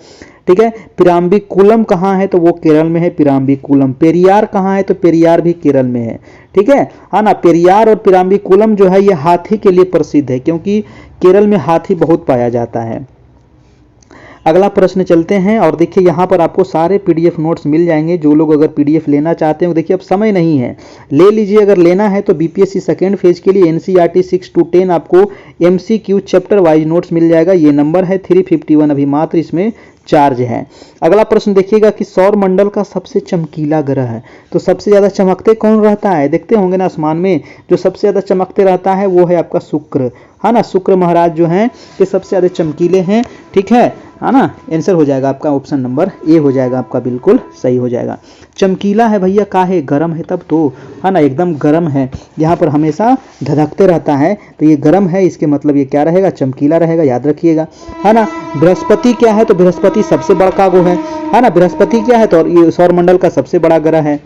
ठीक है। पिराम्बिकुलम कहाँ है, तो वो केरल में है, पिराम्बिकुलम। पेरियार कहाँ है, तो पेरियार भी केरल में है, ठीक है ना। पेरियार और पिराम्बिकुलम जो है ये हाथी के लिए प्रसिद्ध है, क्योंकि केरल में हाथी बहुत पाया जाता है। अगला प्रश्न चलते हैं और देखिए यहाँ पर आपको सारे पीडीएफ नोट्स मिल जाएंगे। जो लोग अगर पीडीएफ लेना चाहते हो, देखिए अब समय नहीं है, ले लीजिए। अगर लेना है तो बीपीएससी सेकेंड फेज के लिए एनसीईआरटी 6 to 10 आपको एमसीक्यू चैप्टर वाइज नोट्स मिल जाएगा। ये नंबर है 351, अभी मात्र इसमें चार्ज है। अगला प्रश्न देखिएगा कि सौर मंडल का सबसे चमकीला ग्रह है, तो सबसे ज्यादा चमकते कौन रहता है, देखते होंगे ना आसमान में, जो सबसे ज्यादा चमकते रहता है वो है आपका शुक्र, है ना। शुक्र महाराज जो हैं ये सबसे ज्यादा चमकीले हैं, ठीक है ना। आंसर हो जाएगा आपका ऑप्शन नंबर ए हो जाएगा आपका, बिल्कुल सही हो जाएगा। चमकीला है भैया, काहे, गर्म है तब तो, है ना, एकदम गर्म है। यहाँ पर हमेशा धधकते रहता है, तो ये गर्म है, इसके मतलब ये क्या रहेगा, चमकीला रहेगा, याद रखिएगा, है ना। बृहस्पति क्या है, तो बृहस्पति सबसे बड़ा ग्रह है ना। बृहस्पति क्या है, तो ये सौरमंडल का सबसे बड़ा ग्रह है,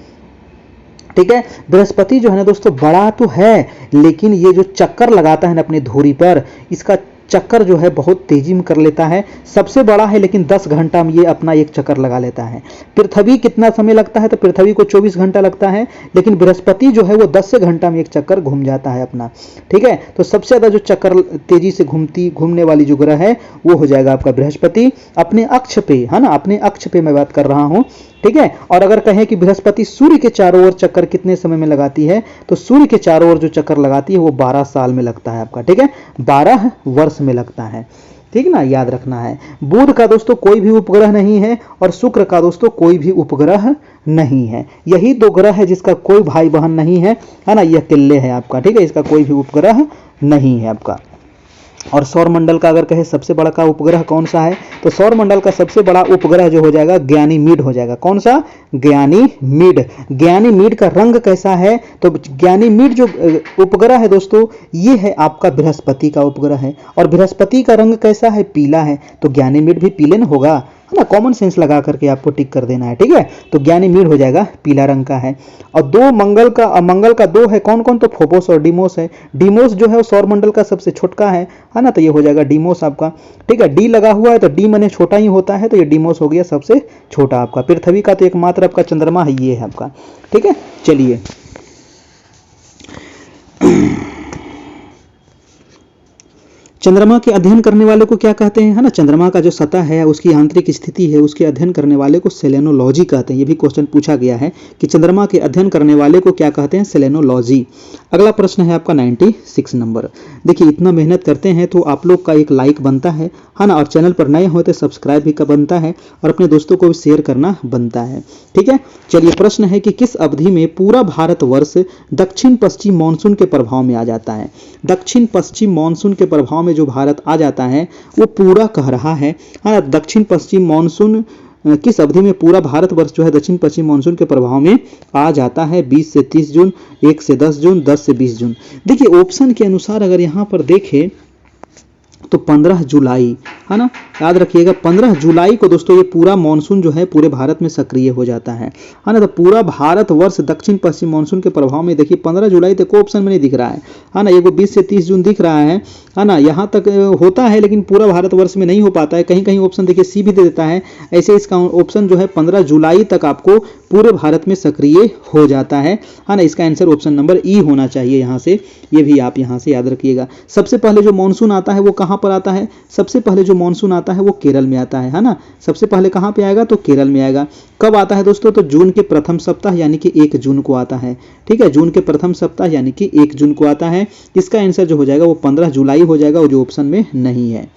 ठीक है। बृहस्पति जो है ना दोस्तों बड़ा तो है, लेकिन ये जो चक्कर लगाता है ना अपनी धुरी पर, इसका चक्कर जो है बहुत तेजी में कर लेता है। सबसे बड़ा है लेकिन 10 घंटा में ये अपना एक चक्कर लगा लेता है। पृथ्वी कितना समय लगता है, तो पृथ्वी को 24 घंटा लगता है, लेकिन बृहस्पति जो है वो 10 से घंटा में एक चक्कर घूम जाता है अपना, ठीक है। तो सबसे ज्यादा जो चक्कर तेजी से घूमने वाली जो ग्रह है वो हो जाएगा आपका बृहस्पति, अपने अक्ष पे, है ना, अपने अक्ष पे मैं बात कर रहा हूं, ठीक है। और अगर कहें कि बृहस्पति सूर्य के चारों ओर चक्कर कितने समय में लगाती है, तो सूर्य के चारों ओर जो चक्कर लगाती है वो 12 साल में लगता है आपका, ठीक है, 12 वर्ष में लगता है, ठीक ना, याद रखना है। बुध का दोस्तों कोई भी उपग्रह नहीं है और शुक्र का दोस्तों कोई भी उपग्रह नहीं है। यही दो ग्रह है जिसका कोई भाई बहन नहीं है, है ना, यह अकेले है आपका, ठीक है, इसका कोई भी उपग्रह नहीं है आपका। और सौरमंडल का अगर कहे सबसे बड़ा का उपग्रह कौन सा है, तो सौरमंडल का सबसे बड़ा उपग्रह जो हो जाएगा ज्ञानीमीड हो जाएगा। कौन सा, ज्ञानीमीड। ज्ञानीमीड का रंग कैसा है, तो ज्ञानीमीड जो उपग्रह है दोस्तों ये है आपका बृहस्पति का उपग्रह है, और बृहस्पति का रंग कैसा है, पीला है, तो ज्ञानीमीड भी पीले न होगा, है ना। कॉमन सेंस लगा करके आपको टिक कर देना है, ठीक है। तो ज्ञानीमीड हो जाएगा, पीला रंग का है। और दो मंगल का दो है, कौन कौन, तो फोबोस और डीमोस है। डीमोस जो है वो सौरमंडल का सबसे छोटका है ना, तो ये हो जाएगा डीमोस आपका, ठीक है। डी लगा हुआ है तो डी माने छोटा ही होता है, तो ये डीमोस हो गया सबसे छोटा आपका। पृथ्वी का तो एकमात्र आपका चंद्रमा है, ये है आपका, ठीक है। चलिए चंद्रमा के अध्ययन करने वाले को क्या कहते हैं, है ना। चंद्रमा का जो सतह है, उसकी आंतरिक स्थिति है, उसके अध्ययन करने वाले को सेलेनोलॉजी कहते हैं। ये भी क्वेश्चन पूछा गया है कि चंद्रमा के अध्ययन करने वाले को क्या कहते हैं, सेलेनोलॉजी। अगला प्रश्न है आपका 96 नंबर। देखिए इतना मेहनत करते हैं तो आप लोग का एक लाइक बनता है ना, और चैनल पर नए हो तो सब्सक्राइब भी का बनता है, और अपने दोस्तों को भी शेयर करना बनता है, ठीक है। चलिए प्रश्न है कि किस अवधि में पूरा भारतवर्ष दक्षिण पश्चिम मानसून के प्रभाव में आ जाता है। दक्षिण पश्चिम मानसून के प्रभाव में जो भारत आ जाता है वो पूरा कह रहा है, दक्षिण पश्चिम मानसून किस अवधि में पूरा भारतवर्ष जो है दक्षिण पश्चिम मानसून के प्रभाव में आ जाता है। 20 से 30 जून, 1 से 10 जून, 10 से 20 जून। देखिए ऑप्शन के अनुसार अगर यहां पर देखें तो 15 जुलाई, है ना, याद रखिएगा 15 जुलाई को दोस्तों ये पूरा मानसून जो है पूरे भारत में सक्रिय हो जाता है ना। तो पूरा भारतवर्ष दक्षिण पश्चिम मानसून के प्रभाव में, देखिए 15 जुलाई तक ऑप्शन में नहीं दिख रहा है ना, ये 20 से 30 जून दिख रहा है ना, यहाँ तक होता है लेकिन पूरा भारतवर्ष में नहीं हो पाता है। कहीं कहीं ऑप्शन देखिए सी भी दे देता है, ऐसे इसका ऑप्शन जो है 15 जुलाई तक आपको पूरे भारत में सक्रिय हो जाता है ना। इसका आंसर ऑप्शन नंबर ई होना चाहिए यहाँ से, ये भी आप यहाँ से याद रखिएगा। सबसे पहले जो मानसून आता है वो कहाँ पर आता है, सबसे पहले जो मानसून आता आता है वो केरल में आता है ना। सबसे पहले कहाँ पे आएगा तो केरल में आएगा। कब आता है दोस्तों तो जून के प्रथम सप्ताह यानी कि 1 जून को आता है। ठीक है, जून के प्रथम सप्ताह यानी कि 1 जून को आता है। इसका आंसर जो हो जाएगा वो 15 जुलाई हो जाएगा, वो जो ऑप्शन में नहीं है।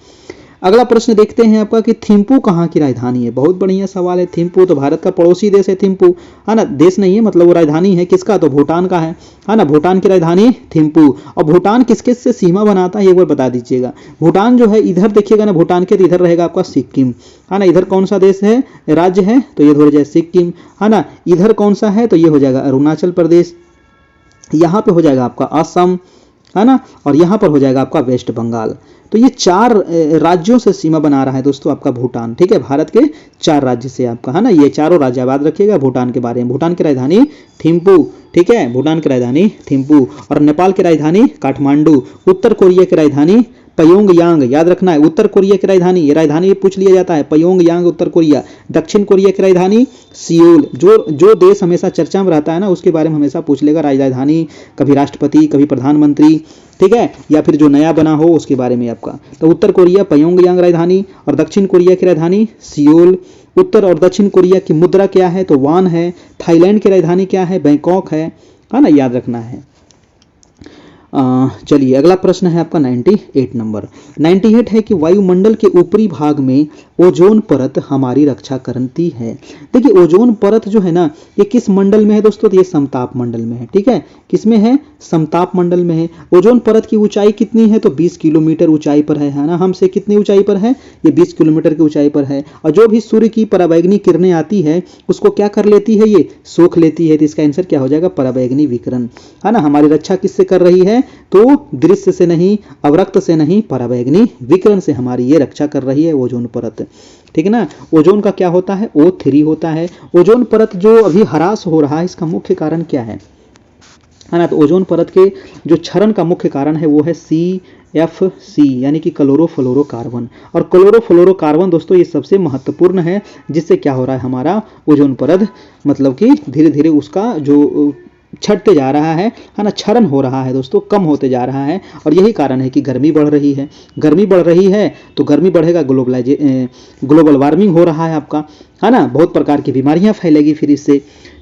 अगला प्रश्न देखते हैं आपका कि थिम्पू कहाँ की राजधानी है। बहुत बढ़िया सवाल है। थिम्पू तो भारत का पड़ोसी देश है। थिम्पू है ना, देश नहीं है, मतलब वो राजधानी है किसका तो भूटान का है ना। भूटान की राजधानी थिम्पू। और भूटान किस किस से सीमा बनाता है एक बार बता दीजिएगा। भूटान जो है इधर देखिएगा ना, भूटान के इधर रहेगा आपका सिक्किम है ना। इधर कौन सा देश है राज्य है तो ये हो जाए सिक्किम है ना। इधर कौन सा है तो ये हो जाएगा अरुणाचल प्रदेश। यहाँ पे हो जाएगा आपका असम है ना, और यहाँ पर हो जाएगा आपका वेस्ट बंगाल। तो ये 4 राज्यों से सीमा बना रहा है दोस्तों आपका भूटान। ठीक है, भारत के 4 राज्य से आपका है ना, ये चारों राज्य याद रखिएगा भूटान के बारे में। भूटान की राजधानी थिम्पू। ठीक है, भूटान की राजधानी थिम्पू। और नेपाल की राजधानी काठमांडू। उत्तर कोरिया की राजधानी प्योंगयांग, याद रखना है। उत्तर कोरिया की राजधानी, ये राजधानी पूछ लिया जाता है, प्योंगयांग उत्तर कोरिया। दक्षिण कोरिया की राजधानी सियोल। जो देश हमेशा चर्चा में रहता है ना उसके बारे में हमेशा पूछ लेगा राजधानी, कभी राष्ट्रपति कभी प्रधानमंत्री। ठीक है, या फिर जो नया बना हो उसके बारे में आपका। तो उत्तर कोरिया प्योंगयांग राजधानी, और दक्षिण कोरिया की राजधानी सियोल। उत्तर और दक्षिण कोरिया की मुद्रा क्या है तो वान है। थाईलैंड की राजधानी क्या है बैंकॉक है ना, याद रखना है। चलिए अगला प्रश्न है आपका 98 नंबर। 98 है कि वायुमंडल के ऊपरी भाग में ओजोन परत हमारी रक्षा करती है। देखिए ओजोन परत जो है ना ये किस मंडल में है दोस्तों तो ये समताप मंडल में है। ठीक है, किसमें है समताप मंडल में है। ओजोन परत की ऊंचाई कितनी है तो 20 किलोमीटर ऊंचाई पर है ना। हमसे कितनी ऊंचाई पर है ये 20 किलोमीटर की ऊंचाई पर है। और जो भी सूर्य की पराबैंगनी किरणें आती है उसको क्या कर लेती है ये सोख लेती है। तो इसका आंसर क्या हो जाएगा पराबैंगनी विकिरण है ना। हमारी रक्षा किससे कर रही है तो दृश्य से नहीं, अवरक्त से नहीं, पराबैंगनी विकिरण से हमारी ये रक्षा कर रही है ओजोन परत। ठीक है ना। ओजोन का क्या होता है O3 होता है। ओजोन परत जो अभी ह्रास हो रहा है इसका मुख्य कारण क्या है ना। तो ओजोन परत के जो क्षरण का मुख्य कारण है वो है CFC यानी कि क्लोरोफ्लोरोकार्बन। और क्लोरोफ्लोरोकार्बन दोस्तों ये सबसे महत्वपूर्ण है, जिससे क्या हो रहा है हमारा ओजोन परत मतलब कि धीरे धीरे उसका जो छटते जा रहा है ना, क्षरण हो रहा है दोस्तों, कम होते जा रहा है। और यही कारण है कि गर्मी बढ़ रही है। गर्मी बढ़ रही है तो गर्मी बढ़ेगा, ग्लोबल वार्मिंग हो रहा है आपका है ना। बहुत प्रकार की बीमारियां फैलेगी फिर इससे।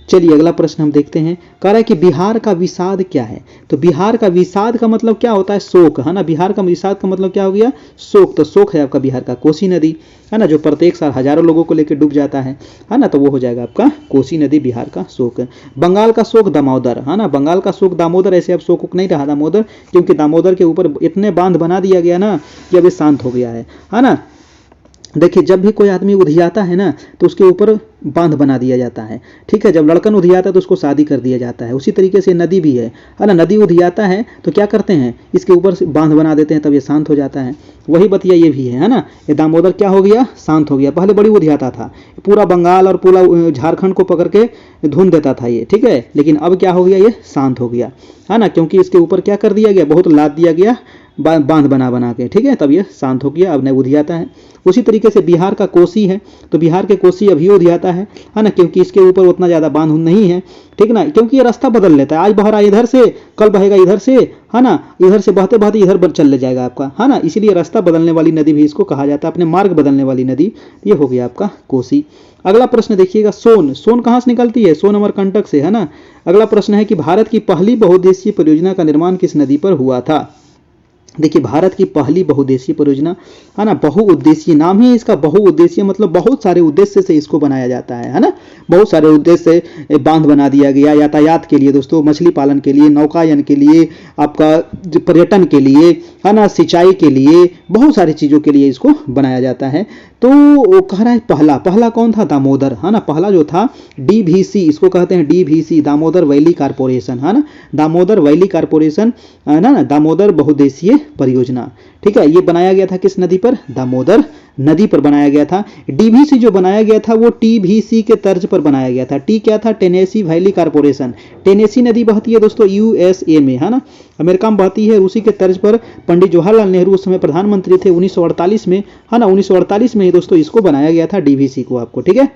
चलिए अगला प्रश्न हम देखते हैं। कह रहा है कि बिहार का विषाद क्या है। तो बिहार का विषाद का मतलब क्या होता है शोक है ना। बिहार का विषाद का मतलब क्या हो गया शोक। तो शोक है आपका बिहार का कोसी नदी है ना, जो प्रत्येक साल हजारों लोगों को लेकर डूब जाता है ना। तो वो हो जाएगा आपका कोसी नदी बिहार का शोक। बंगाल का शोक दामोदर है ना। बंगाल का शोक दामोदर। ऐसे अब शोक नहीं रहा दामोदर, क्योंकि दामोदर के ऊपर इतने बांध बना दिया गया ना कि अब ये शांत हो गया है ना। देखिए जब भी कोई आदमी उधियाता है ना तो उसके ऊपर बांध बना दिया जाता है। ठीक है, जब लड़कन उधियाता है तो उसको शादी कर दिया जाता है। उसी तरीके से नदी भी है ना। नदी उधियाता है तो क्या करते हैं इसके ऊपर से बांध बना देते हैं, तब ये शांत हो जाता है। वही बतिया ये भी है ना। ये दामोदर क्या हो गया शांत हो गया। पहले बड़ी उधियाता था, पूरा बंगाल और पूरा झारखंड को पकड़ के धुन देता था ये। ठीक है, लेकिन अब क्या हो गया ये शांत हो गया है ना, क्योंकि इसके ऊपर क्या कर दिया गया बहुत लाद दिया गया बांध बना के। ठीक है, तब ये शांत हो गया, अब नहीं उधियाता है। उसी तरीके से बिहार का कोसी है, तो बिहार के कोसी अभी उधियाता है ना, क्योंकि इसके ऊपर उतना ज़्यादा बांध नहीं है। ठीक ना, क्योंकि ये रास्ता बदल लेता है। आज बह रहा है इधर से, कल बहेगा इधर से है ना। इधर से बहते बहते इधर चल जाएगा आपका है ना। इसीलिए रास्ता बदलने वाली नदी भी इसको कहा जाता है, अपने मार्ग बदलने वाली नदी। ये हो गया आपका कोसी। अगला प्रश्न देखिएगा सोन कहाँ से निकलती है सोन अमरकंटक से है ना। अगला प्रश्न है कि भारत की पहली बहुउद्देशीय परियोजना का निर्माण किस नदी पर हुआ था। देखिए भारत की पहली बहुउद्देशीय परियोजना है ना, बहुउद्देशीय नाम ही इसका बहुउद्देशीय मतलब बहुत सारे उद्देश्य से इसको बनाया जाता है ना। बहुत सारे उद्देश्य से बांध बना दिया गया, यातायात के लिए दोस्तों, मछली पालन के लिए, नौकायन के लिए, आपका पर्यटन के लिए है ना, सिंचाई के लिए, बहुत सारी चीज़ों के लिए इसको बनाया जाता है। तो वो कह रहा है पहला कौन था दामोदर है ना। पहला जो था DVC, इसको कहते हैं DVC दामोदर वैली कारपोरेशन है ना। दामोदर वैली कारपोरेशन है ना, दामोदर बहुउद्देशीय परियोजना। ठीक है, ये बनाया गया था किस नदी पर दामोदर नदी पर बनाया गया था। DVC जो बनाया गया था वो TVC के तर्ज पर बनाया गया था। टी क्या था टेनेसी वैली कारपोरेशन। टेनेसी नदी बहती है दोस्तों USA में है ना, अमेरिका में बहती है। उसी के तर्ज पर पंडित जवाहरलाल नेहरू उस समय प्रधानमंत्री थे 1948 में है ना। 1948 में ही दोस्तों इसको बनाया गया था DVC को आपको। ठीक है,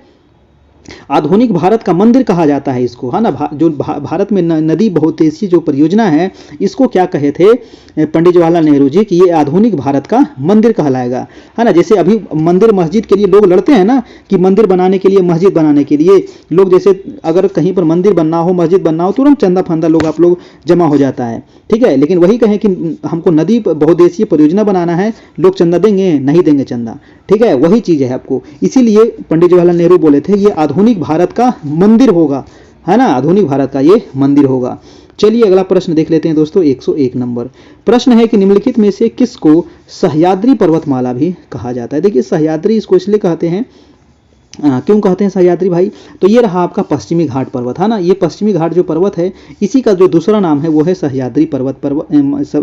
आधुनिक भारत का मंदिर कहा जाता है इसको, है ना। जो भारत में नदी बहुउद्देशीय जो परियोजना है, इसको क्या कहे थे पंडित जवाहरलाल नेहरू जी कि ये आधुनिक भारत का मंदिर कहलाएगा, है ना। जैसे अभी मंदिर मस्जिद के लिए लोग लड़ते हैं ना कि मंदिर बनाने के लिए, मस्जिद बनाने के लिए लोग, जैसे अगर कहीं पर मंदिर बनना हो, मस्जिद बनना हो, तुरंत चंदा फंदा लोग आप लोग जमा हो जाता है, ठीक है। लेकिन वही कहें कि हमको नदी बहुउद्देशीय परियोजना बनाना है, लोग चंदा देंगे? नहीं देंगे चंदा, ठीक है। वही चीज है आपको, इसीलिए पंडित जवाहरलाल नेहरू बोले थे ये आधुनिक भारत का मंदिर होगा, है ना, आधुनिक भारत का ये मंदिर होगा। चलिए अगला प्रश्न देख लेते हैं दोस्तों, 101 नंबर प्रश्न है कि निम्नलिखित में से किसको सह्याद्री पर्वतमाला भी कहा जाता है। देखिए सह्याद्री इसको इसलिए कहते हैं, क्यों कहते हैं सह्याद्री भाई, तो ये रहा आपका पश्चिमी घाट पर्वत, है ना। ये पश्चिमी घाट जो पर्वत है, इसी का जो दूसरा नाम है वो है सह्याद्री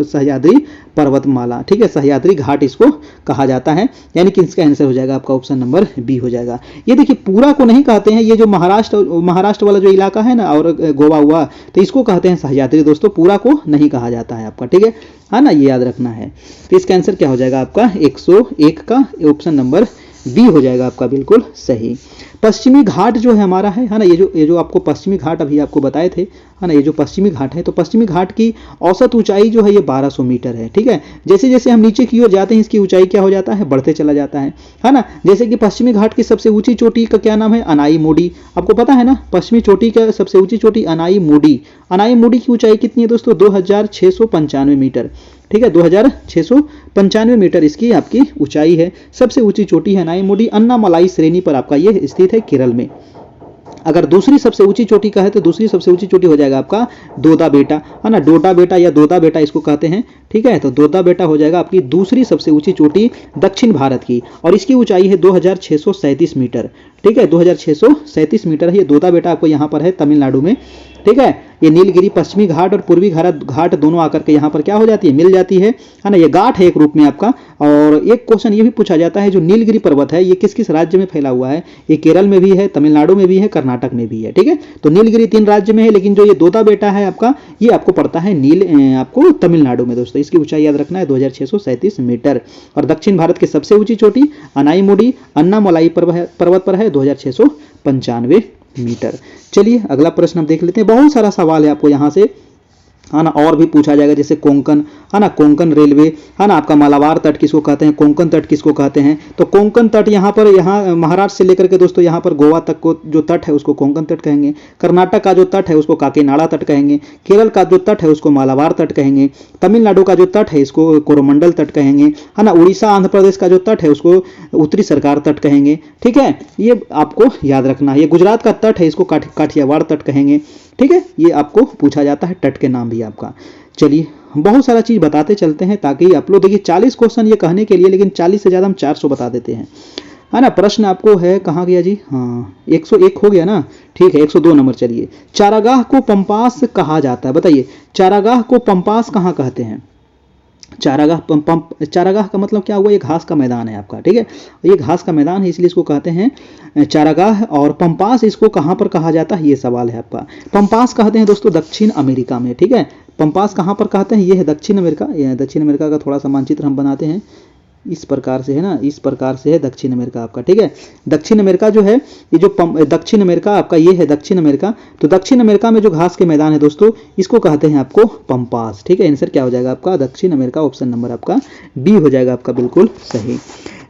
सह्याद्री पर्वतमाला, ठीक है। सह्याद्री घाट इसको कहा जाता है, यानी कि इसका आंसर हो जाएगा आपका ऑप्शन नंबर बी हो जाएगा। ये देखिए पूरा को नहीं कहते हैं, ये जो महाराष्ट्र वाला जो इलाका है ना, और गोवा हुआ, तो इसको कहते हैं सह्याद्री दोस्तों, पूरा को नहीं कहा जाता है आपका, ठीक है ना, ये याद रखना है। तो इसका आंसर क्या हो जाएगा आपका 101 का ऑप्शन नंबर बी हो जाएगा आपका बिल्कुल सही। पश्चिमी घाट जो है हमारा है ना, ये जो आपको पश्चिमी घाट अभी आपको बताए थे, है ना, ये जो पश्चिमी घाट है, तो पश्चिमी घाट की औसत ऊंचाई जो है ये 1200 मीटर है, ठीक है। जैसे जैसे हम नीचे की ओर जाते हैं इसकी ऊंचाई क्या हो जाता है, बढ़ते चला जाता है ना। जैसे कि पश्चिमी घाट की सबसे ऊंची चोटी का क्या नाम है, अनाई मोडी, आपको पता है ना, पश्चिमी चोटी का सबसे ऊंची चोटी अनाई मोडी। अनाई मोडी की ऊंचाई कितनी है दोस्तों, 2695 मीटर, ठीक है, 2695 मीटर इसकी आपकी ऊंचाई है, सबसे ऊंची चोटी है अनाई मोडी। अन्नामलाई श्रेणी पर आपका ये स्थित है केरल में। अगर दूसरी सबसे ऊंची चोटी का है तो दूसरी सबसे ऊंची चोटी हो जाएगा आपका दोदा बेटा, है ना, डोडा बेटा या दोदा बेटा इसको कहते हैं, ठीक है। तो दोदा बेटा हो जाएगा आपकी दूसरी सबसे ऊंची चोटी दक्षिण भारत की, और इसकी ऊंचाई है 2637 मीटर, ठीक है, 2637 मीटर है। ये दोदा बेटा आपको यहाँ पर है तमिलनाडु में, ठीक है। ये नीलगिरी पश्चिमी घाट और पूर्वी घाट दोनों आकर के यहाँ पर क्या हो जाती है, मिल जाती है ना। ये घाट है एक रूप में आपका। और एक क्वेश्चन ये भी पूछा जाता है, जो नीलगिरी पर्वत है ये किस किस राज्य में फैला हुआ है, ये केरल में भी है, तमिलनाडु में भी है, कर्नाटक में भी है, ठीक है। तो नीलगिरी 3 राज्य में है, लेकिन जो ये दोदा बेटा है आपका, ये आपको पड़ता है आपको तमिलनाडु में दोस्तों। इसकी ऊंचाई याद रखना है 2637 मीटर। और दक्षिण भारत की सबसे ऊंची चोटी अनाईमुडी अन्नामलाई पर्वत पर है 2695 मीटर। चलिए अगला प्रश्न हम देख लेते हैं। बहुत सारा सवाल है आपको यहाँ से, है ना, और भी पूछा जाएगा, जैसे कोंकण, है ना, कोंकण रेलवे, है ना, आपका मालाबार तट किसको कहते हैं, कोंकण तट किसको कहते हैं। तो कोंकण तट यहाँ महाराष्ट्र से लेकर के दोस्तों यहाँ पर गोवा तक को जो तट है उसको कोंकण तट कहेंगे। कर्नाटक का जो तट है उसको काकीनाडा तट कहेंगे। केरल का जो तट है उसको मालाबार तट कहेंगे। तमिलनाडु का जो तट है इसको कोरोमंडल तट कहेंगे, है ना। उड़ीसा आंध्र प्रदेश का जो तट है उसको उत्तरी सरकार तट कहेंगे, ठीक है, ये आपको याद रखना है। ये गुजरात का तट है इसको काठियावाड़ तट कहेंगे, ठीक है। ये आपको पूछा जाता है तट के नाम भी आपका। चलिए बहुत सारा चीज बताते चलते हैं ताकि आप लोग देखिए 40 क्वेश्चन ये कहने के लिए, लेकिन 40 से ज्यादा हम 400 बता देते हैं, है ना। प्रश्न आपको है कहाँ गया जी, हाँ 101 हो गया ना, ठीक है। 102 नंबर, चलिए चारागाह को पंपास कहा जाता है, बताइए चारागाह को पंपास कहाँ कहते हैं। चारागाह का मतलब क्या हुआ, ये घास का मैदान है आपका, ठीक है, ये घास का मैदान है इसलिए इसको कहते हैं चारागाह। और पंपास इसको कहाँ पर कहा जाता है, ये सवाल है आपका। पंपास कहते हैं दोस्तों दक्षिण अमेरिका में, ठीक है। पंपास कहाँ पर कहते हैं, ये है दक्षिण अमेरिका। ये दक्षिण अमेरिका का थोड़ा सा मानचित्र हम बनाते हैं, इस प्रकार से है ना, इस प्रकार से है दक्षिण अमेरिका आपका, ठीक है। दक्षिण अमेरिका जो है, ये जो दक्षिण अमेरिका आपका ये है दक्षिण अमेरिका। तो दक्षिण अमेरिका में जो घास के मैदान है दोस्तों इसको कहते हैं आपको पंपास, ठीक है। आंसर क्या हो जाएगा आपका दक्षिण अमेरिका, ऑप्शन नंबर आपका डी हो जाएगा आपका बिल्कुल सही।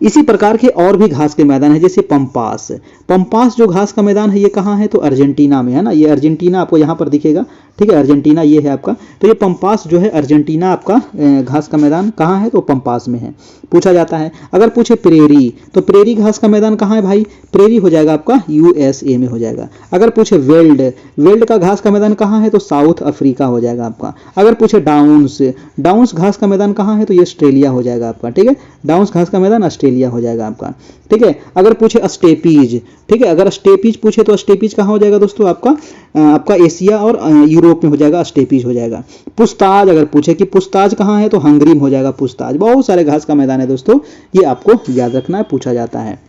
इसी प्रकार के और भी घास के मैदान है, जैसे पंपास। पंपास जो घास का मैदान है ये कहाँ है, तो अर्जेंटीना में, है ना। ये अर्जेंटीना आपको यहाँ पर दिखेगा, ठीक है, अर्जेंटीना ये है आपका। तो ये पंपास जो है अर्जेंटीना आपका घास का मैदान कहाँ है, तो पंपास में है, पूछा जाता है। अगर पूछे प्रेरी, तो प्रेरी घास का मैदान कहाँ है भाई, प्रेरी हो जाएगा आपका यूएसए में हो जाएगा। अगर पूछे वेल्ड का घास का मैदान कहाँ है, तो साउथ अफ्रीका हो जाएगा आपका। अगर पूछे डाउन्स घास का मैदान कहाँ है, तो ये ऑस्ट्रेलिया हो जाएगा आपका, ठीक है। डाउन्स घास का मैदान ऑस्ट्रेलिया हो जाएगा आपका, ठीक है। अगर पूछे स्टेपीज, ठीक है, अगर स्टेपीज पूछे तो स्टेपीज कहाँ हो जाएगा दोस्तों, आपका एशिया और यूरोप में हो जाएगा, स्टेपीज हो जाएगा। पुस्ताज अगर पूछे कि पुस्ताज कहाँ है, तो हंगरी में हो जाएगा पुस्ताज। बहुत सारे घास का मैदान है दोस्तों, ये आपको याद रखना है, पूछा जाता है।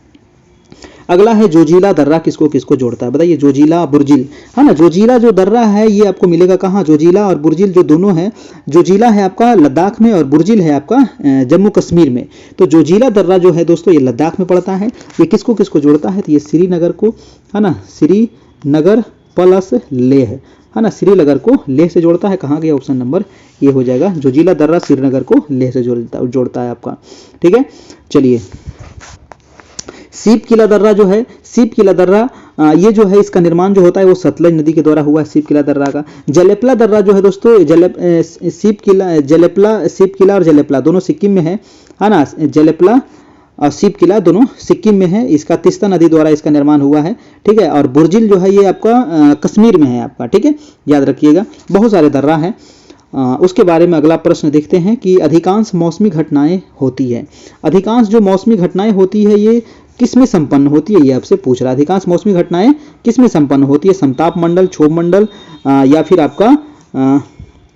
अगला है जोजिला दर्रा किसको किसको जोड़ता है, बताइए। जोजिला बुर्जिल, है ना। जोजिला जो दर्रा है ये आपको मिलेगा कहाँ, जोजिला और बुर्जिल जो दोनों है, जोजिला है आपका लद्दाख में और बुर्जिल है आपका जम्मू कश्मीर में। तो जोजिला दर्रा जो है दोस्तों ये लद्दाख में पड़ता है। ये किसको किसको जोड़ता है, तो ये श्रीनगर को, है ना, श्रीनगर प्लस लेह, है ना, श्रीनगर को लेह से जोड़ता है। कहाँ गया, ऑप्शन नंबर ये हो जाएगा। जोजिला दर्रा श्रीनगर को लेह से जोड़ता है आपका, ठीक है। चलिए, सीप किला दर्रा जो है, सीप किला दर्रा ये जो है इसका निर्माण जो होता है वो सतलज नदी के द्वारा हुआ है, सीप किला दर्रा का। जलेपला दर्रा जो है दोस्तों, सीप किला और जलेपला दोनों सिक्किम में है ना। जलेपला और सीप किला दोनों सिक्किम में है, इसका तीस्ता नदी द्वारा इसका निर्माण हुआ है, ठीक है। और बुर्जिल जो है ये आपका कश्मीर में है आपका, ठीक है, याद रखिएगा। बहुत सारे दर्रा हैं। उसके बारे में अगला प्रश्न देखते हैं कि अधिकांश मौसमी घटनाएं होती है, अधिकांश जो मौसमी घटनाएं होती है ये किस में संपन्न होती है, ये आपसे पूछ रहा है। अधिकांश मौसमी घटनाएं किस में संपन्न होती है, समताप मंडल, क्षोभ मंडल या फिर आपका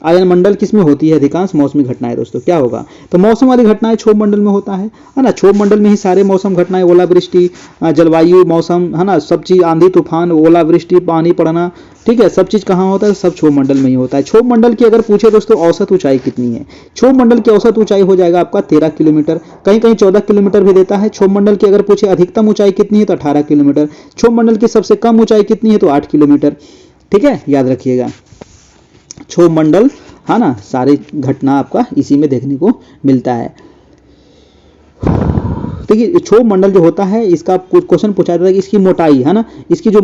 आयन मंडल, किस में होती है अधिकांश मौसमी घटनाएं दोस्तों, क्या होगा। तो मौसम वाली घटनाएं क्षोभ मंडल में होता है ना। क्षोभ मंडल में ही सारे मौसम घटनाएं, ओलावृष्टि, जलवायु, मौसम, है ना, सब चीज, आंधी तूफान, ओलावृष्टि, पानी पड़ना, ठीक है, सब चीज कहाँ होता है, सब क्षोभ मंडल में ही होता है। क्षोभ मंडल की अगर पूछे दोस्तों औसत ऊंचाई कितनी है, क्षोभ मंडल की औसत ऊंचाई हो जाएगा आपका 13 किलोमीटर, कहीं कहीं 14 किलोमीटर भी देता है। क्षोभ मंडल की अगर पूछे अधिकतम ऊंचाई कितनी है तो 18 किलोमीटर, क्षोभ मंडल की सबसे कम ऊंचाई कितनी है तो 8 किलोमीटर, ठीक है, याद रखिएगा। क्षोभ मंडल, है ना, सारी घटना आपका इसी में देखने को मिलता है। देखिए क्षोभ मंडल जो होता है इसका क्वेश्चन पूछा जाता है कि इसकी मोटाई, है ना, इसकी जो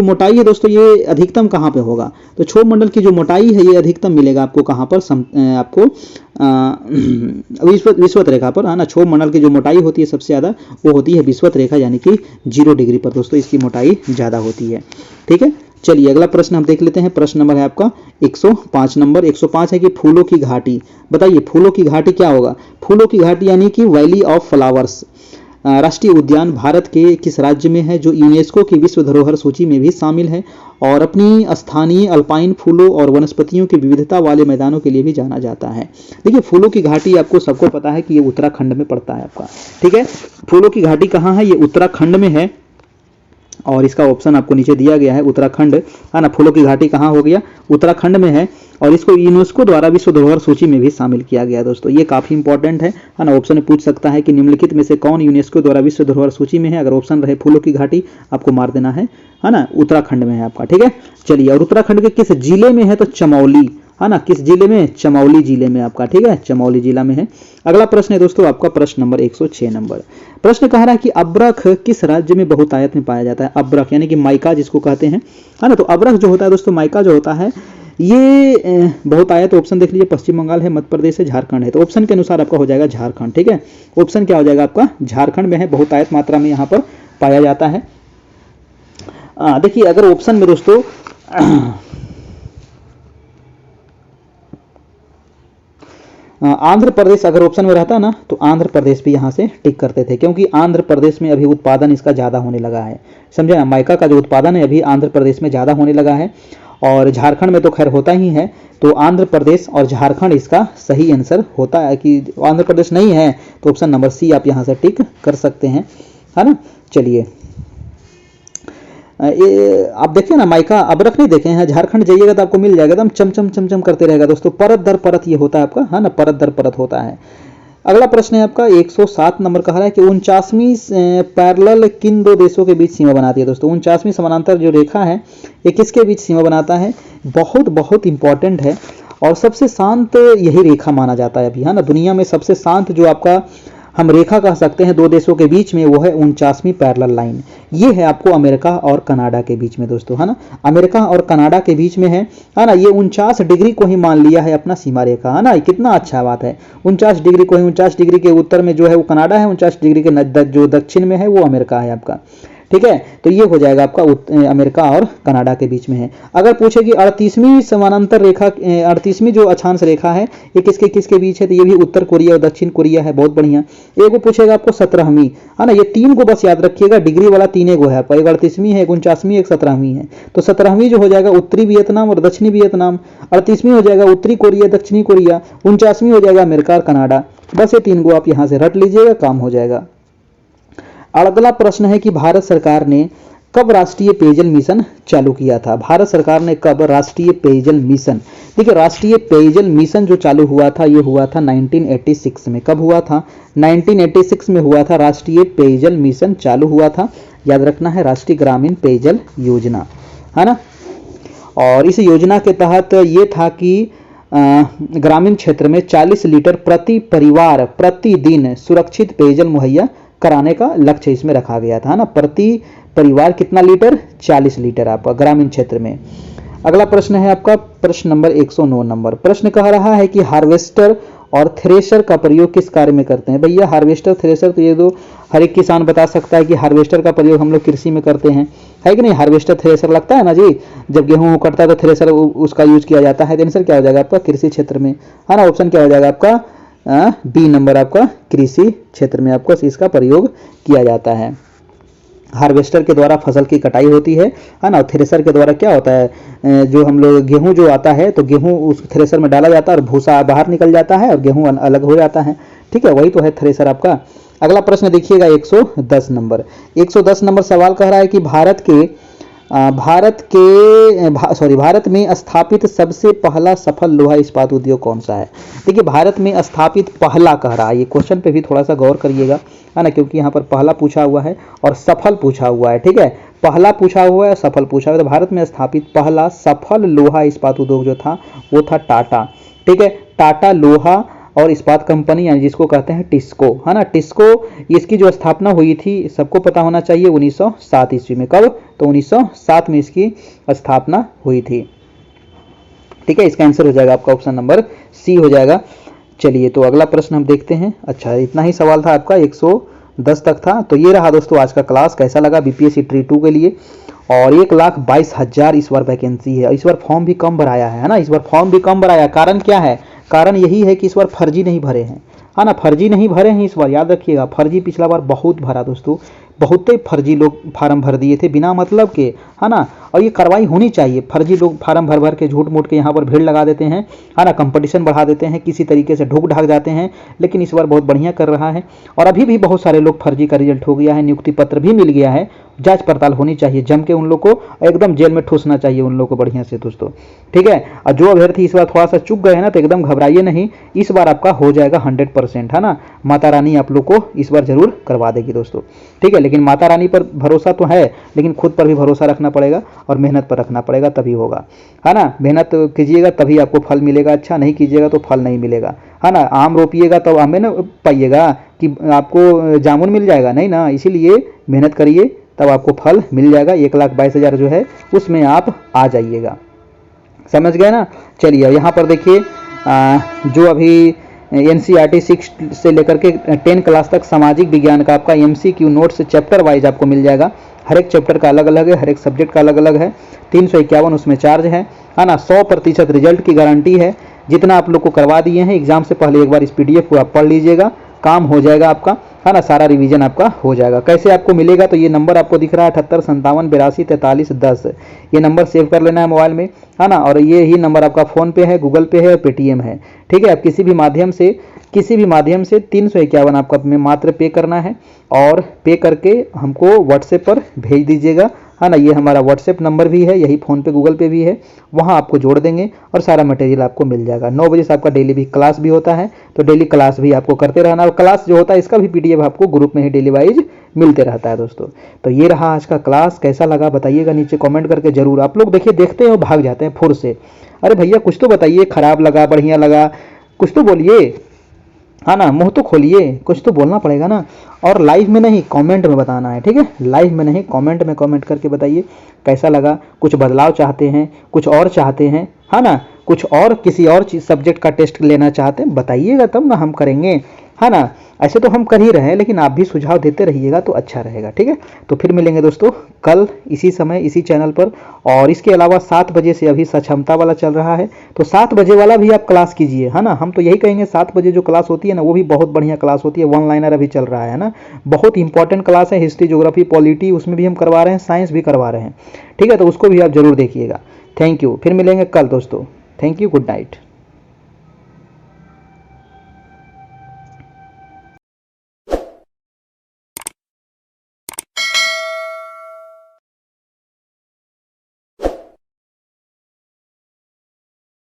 मोटाई है दोस्तों ये अधिकतम कहाँ पे होगा। तो क्षोभ मंडल की जो मोटाई है ये अधिकतम मिलेगा आपको कहाँ पर, आपको विषुवत रेखा पर, है ना। क्षोभ मंडल की जो मोटाई होती है सबसे ज़्यादा वो होती है विषुवत रेखा यानी कि 0 डिग्री पर दोस्तों इसकी मोटाई ज़्यादा होती है, ठीक है। चलिए अगला प्रश्न हम देख लेते हैं। प्रश्न नंबर है आपका 105 नंबर। 105 है कि फूलों की घाटी, बताइए फूलों की घाटी क्या होगा। फूलों की घाटी यानी कि वैली ऑफ फ्लावर्स राष्ट्रीय उद्यान भारत के किस राज्य में है, जो यूनेस्को की विश्व धरोहर सूची में भी शामिल है और अपनी स्थानीय अल्पाइन फूलों और वनस्पतियों की विविधता वाले मैदानों के लिए भी जाना जाता है। देखिए फूलों की घाटी आपको सबको पता है कि ये उत्तराखंड में पड़ता है आपका, ठीक है। फूलों की घाटी कहाँ है, ये उत्तराखंड में है और इसका ऑप्शन आपको नीचे दिया गया है उत्तराखंड, है ना। फूलों की घाटी कहाँ हो गया, उत्तराखंड में है और इसको यूनेस्को द्वारा विश्व धरोहर सूची में भी शामिल किया गया दोस्तों। ये काफी इंपॉर्टेंट है ना। ऑप्शन पूछ सकता है कि निम्नलिखित में से कौन यूनेस्को द्वारा विश्व धरोहर सूची में है। अगर ऑप्शन रहे फूलों की घाटी, आपको मार देना है ना, उत्तराखंड में है आपका, ठीक है। चलिए और उत्तराखंड के किस जिले में है, तो चमौली, है ना, किस जिले में, चमौली जिले में आपका, ठीक है, चमौली जिला में है। अगला प्रश्न है दोस्तों आपका प्रश्न नंबर 106 नंबर। प्रश्न कह रहा है कि अब्रख किस राज्य में बहुतायत में पाया जाता है। अब्रख यानी कि माइका जिसको कहते हैं, है ना। तो अब्रख जो होता है दोस्तों, माइका जो होता है ये बहुतायत, ऑप्शन देख लीजिए, पश्चिम बंगाल है, मध्य प्रदेश है, झारखंड है। तो ऑप्शन के अनुसार आपका हो जाएगा झारखंड, ठीक है। ऑप्शन क्या हो जाएगा आपका, झारखंड में है, बहुतायत मात्रा में यहाँ पर पाया जाता है। देखिए अगर ऑप्शन में दोस्तों आंध्र प्रदेश अगर ऑप्शन में रहता ना तो आंध्र प्रदेश भी यहाँ से टिक करते थे, क्योंकि आंध्र प्रदेश में अभी उत्पादन इसका ज़्यादा होने लगा है, समझे ना। माइका का जो उत्पादन है अभी आंध्र प्रदेश में ज़्यादा होने लगा है और झारखंड में तो खैर होता ही है। तो आंध्र प्रदेश और झारखंड इसका सही आंसर होता है। कि आंध्र प्रदेश नहीं है तो ऑप्शन नंबर सी आप यहाँ से टिक कर सकते हैं, है ना। चलिए आप देखिए ना, माइका अब्रख नहीं देखे हैं, झारखंड जाइएगा तो आपको मिल जाएगा, एकदम चमचम चमचम करते रहेगा दोस्तों, परत दर परत ये होता है आपका, है ना, परत दर परत होता है। अगला प्रश्न है आपका 107 नंबर कह रहा है कि 49वीं पैरेलल किन दो देशों के बीच सीमा बनाती है दोस्तों। 49वीं समानांतर जो रेखा है ये किसके बीच सीमा बनाता है, बहुत बहुत इंपॉर्टेंट है और सबसे शांत यही रेखा माना जाता है अभी, है ना। दुनिया में सबसे शांत जो आपका हम रेखा कह सकते हैं दो देशों के बीच में, वो है 49वीं पैरेलल लाइन। ये है आपको अमेरिका और कनाडा के बीच में दोस्तों, है ना। अमेरिका और कनाडा के बीच में है ना। ये 49 डिग्री को ही मान लिया है अपना सीमा रेखा, है ना। कितना अच्छा बात है, 49 डिग्री को ही, 49 डिग्री के उत्तर में जो है वो कनाडा है, 49 डिग्री के जो दक्षिण में है वो अमेरिका है आपका, ठीक है। तो ये हो जाएगा आपका अमेरिका और कनाडा के बीच में है। अगर पूछे कि 38वीं समानांतर रेखा, 38वीं जो अक्षांश रेखा है ये किसके किसके बीच है, तो ये भी उत्तर कोरिया और दक्षिण कोरिया है, बहुत बढ़िया। एक वो पूछेगा आपको 17वीं, है ना। ये 3 को बस याद रखिएगा, डिग्री वाला 3 गो है आपका, एक 38वीं है, एक 49वीं, एक 17वीं है। तो 17वीं जो हो जाएगा उत्तरी वियतनाम और दक्षिणी वियतनाम, 38वीं हो जाएगा उत्तरी कोरिया दक्षिणी कोरिया, 49वीं हो जाएगा अमेरिका और कनाडा। बस ये 3 गो आप यहाँ से रट लीजिएगा, काम हो जाएगा। अगला प्रश्न है कि भारत सरकार ने कब राष्ट्रीय पेयजल मिशन चालू किया था? भारत सरकार ने कब राष्ट्रीय पेयजल मिशन, देखिए राष्ट्रीय पेयजल मिशन जो चालू हुआ था ये हुआ था 1986 में। कब हुआ था? 1986 में हुआ था राष्ट्रीय पेयजल मिशन चालू हुआ था। याद रखना है, राष्ट्रीय ग्रामीण पेयजल योजना, है ना। और इस योजना के तहत ये था कि ग्रामीण क्षेत्र में 40 लीटर प्रति परिवार प्रतिदिन सुरक्षित पेयजल मुहैया कराने का लक्ष्य इसमें रखा गया था, ना। प्रति परिवार कितना लीटर? 40 लीटर आपका ग्रामीण क्षेत्र में। अगला प्रश्न है आपका प्रश्न नंबर 109 नंबर। प्रश्न कह रहा है कि हार्वेस्टर और थ्रेशर का प्रयोग किस कार्य में करते हैं? भैया हार्वेस्टर थ्रेशर तो ये दो हर एक किसान बता सकता है कि हार्वेस्टर का प्रयोग हम लोग कृषि में करते हैं, है कि नहीं। हार्वेस्टर थ्रेशर लगता है ना जी, जब गेहूं कटता है तो थ्रेशर उसका यूज किया जाता है। आंसर क्या हो जाएगा आपका? कृषि क्षेत्र में, है ना। ऑप्शन क्या हो जाएगा आपका? बी नंबर आपका कृषि क्षेत्र में आपको इसका प्रयोग किया जाता है। हार्वेस्टर के द्वारा फसल की कटाई होती है ना। थ्रेशर के द्वारा क्या होता है, जो हम लोग गेहूं जो आता है तो गेहूं उस थ्रेशर में डाला जाता है और भूसा बाहर निकल जाता है और गेहूं अलग हो जाता है, ठीक है, वही तो है थ्रेशर आपका। अगला प्रश्न देखिएगा 110 नंबर। 110 नंबर सवाल कह रहा है कि भारत में स्थापित सबसे पहला सफल लोहा इस्पात उद्योग कौन सा है? देखिए भारत में स्थापित पहला कह रहा है, ये क्वेश्चन पे भी थोड़ा सा गौर करिएगा, है ना, क्योंकि यहाँ पर पहला पूछा हुआ है और सफल पूछा हुआ है, ठीक है। पहला पूछा हुआ है, सफल पूछा हुआ है, तो भारत में स्थापित पहला सफल लोहा इस्पात उद्योग जो था वो था टाटा, ठीक है। टाटा लोहा और इस्पात कंपनी, यानी जिसको कहते हैं टिस्को, है ना। टिस्को, इसकी जो स्थापना हुई थी सबको पता होना चाहिए 1907 ईस्वी में। कब? तो 1907 में इसकी स्थापना हुई थी, ठीक है। इसका आंसर हो जाएगा आपका ऑप्शन नंबर सी हो जाएगा। चलिए तो अगला प्रश्न हम देखते हैं। अच्छा, इतना ही सवाल था आपका, 110 तक था। तो ये रहा दोस्तों आज का क्लास। कैसा लगा बीपीएससी ट्री 2 के लिए? और 1,22,000 इस बार वैकेंसी है। इस बार फॉर्म भी कम भराया है ना, इस बार फॉर्म भी कम भराया। कारण क्या है? कारण यही है कि इस बार फर्जी नहीं भरे हैं, है ना। फर्जी नहीं भरे हैं इस बार, याद रखिएगा। फर्जी पिछला बार बहुत भरा दोस्तों, बहुत ही फर्जी लोग फार्म भर दिए थे बिना मतलब के, है ना। और ये कार्रवाई होनी चाहिए। फर्जी लोग फार्म भर भर के झूठ मूठ के यहाँ पर भीड़ लगा देते हैं, है ना, कंपटीशन बढ़ा देते हैं, किसी तरीके से ढूक ढाक जाते हैं। लेकिन इस बार बहुत बढ़िया कर रहा है और अभी भी बहुत सारे लोग फर्जी का रिजल्ट हो गया है, नियुक्ति पत्र भी मिल गया है। जांच पड़ताल होनी चाहिए जम के, उन लोग को एकदम जेल में ठूसना चाहिए उन लोग को बढ़िया से दोस्तों, ठीक है। और जो अभ्यर्थी इस बार थोड़ा सा चूक गए हैं ना, तो एकदम घबराइए नहीं, इस बार आपका हो जाएगा 100%, है ना। माता रानी आप लोग को इस बार जरूर करवा देगी दोस्तों, ठीक है। लेकिन माता रानी पर भरोसा तो है, लेकिन खुद पर भी भरोसा रखना पड़ेगा और मेहनत पर रखना पड़ेगा, तभी होगा, है ना। मेहनत कीजिएगा तभी आपको फल मिलेगा, अच्छा नहीं कीजिएगा तो फल नहीं मिलेगा, है ना। आम रोपिएगा तो आम में ना पाइएगा कि आपको जामुन मिल जाएगा, नहीं ना। इसीलिए मेहनत करिए तब आपको फल मिल जाएगा। 1,22,000 जो है उसमें आप आ जाइएगा, समझ गए ना। चलिए यहाँ पर देखिए, जो अभी एनसीईआरटी 6 से लेकर के 10 क्लास तक सामाजिक विज्ञान का आपका एमसीक्यू नोट्स चैप्टर वाइज आपको मिल जाएगा। हर एक चैप्टर का अलग अलग है, हर एक सब्जेक्ट का अलग अलग है। 351 उसमें चार्ज है ना। 100% रिजल्ट की गारंटी है। जितना आप लोग को करवा दिए हैं एग्जाम से पहले एक बार इस पीडीएफ को आप पढ़ लीजिएगा, काम हो जाएगा आपका, है ना। सारा रिवीजन आपका हो जाएगा। कैसे आपको मिलेगा? तो ये नंबर आपको दिख रहा है 7857824310, ये नंबर सेव कर लेना है मोबाइल में, है ना। और ये ही नंबर आपका फ़ोन पे है, गूगल पे है और पेटीएम है, ठीक है। आप किसी भी माध्यम से 351 आपको में मात्र पे करना है और पे करके हमको व्हाट्सएप पर भेज दीजिएगा, है ना। ये हमारा व्हाट्सएप नंबर भी है, यही फ़ोन पे गूगल पे भी है, वहाँ आपको जोड़ देंगे और सारा मटेरियल आपको मिल जाएगा। 9 बजे से आपका डेली भी क्लास भी होता है, तो डेली क्लास भी आपको करते रहना। और क्लास जो होता है इसका भी पीडीएफ आपको ग्रुप में ही डेली वाइज मिलते रहता है दोस्तों। तो ये रहा आज का क्लास। कैसा लगा बताइएगा नीचे कमेंट करके जरूर। आप लोग देखिए देखते हैं और भाग जाते हैं फुर से, अरे भैया कुछ तो बताइए, खराब लगा बढ़िया लगा कुछ तो बोलिए, हाँ ना। मुंह तो खोलिए, कुछ तो बोलना पड़ेगा ना। और लाइव में नहीं कमेंट में बताना है, ठीक है। लाइव में नहीं कमेंट में कमेंट करके बताइए कैसा लगा, कुछ बदलाव चाहते हैं, कुछ और चाहते हैं, है ना। कुछ और किसी और चीज सब्जेक्ट का टेस्ट लेना चाहते हैं बताइएगा, तब ना हम करेंगे, है ना। ऐसे तो हम कर ही रहे हैं, लेकिन आप भी सुझाव देते रहिएगा तो अच्छा रहेगा, ठीक है। तो फिर मिलेंगे दोस्तों कल इसी समय इसी चैनल पर। और इसके अलावा 7 बजे से अभी सक्षमता वाला चल रहा है, तो 7 बजे वाला भी आप क्लास कीजिए, है ना। हम तो यही कहेंगे 7 बजे जो क्लास होती है ना वो भी बहुत बढ़िया क्लास होती है। 1 लाइनर अभी चल रहा है ना, बहुत इंपॉर्टेंट क्लास है। हिस्ट्री, ज्योग्राफी, पॉलिटी उसमें भी हम करवा रहे हैं, साइंस भी करवा रहे हैं, ठीक है। तो उसको भी आप जरूर देखिएगा। थैंक यू, फिर मिलेंगे कल दोस्तों। Thank you, good night.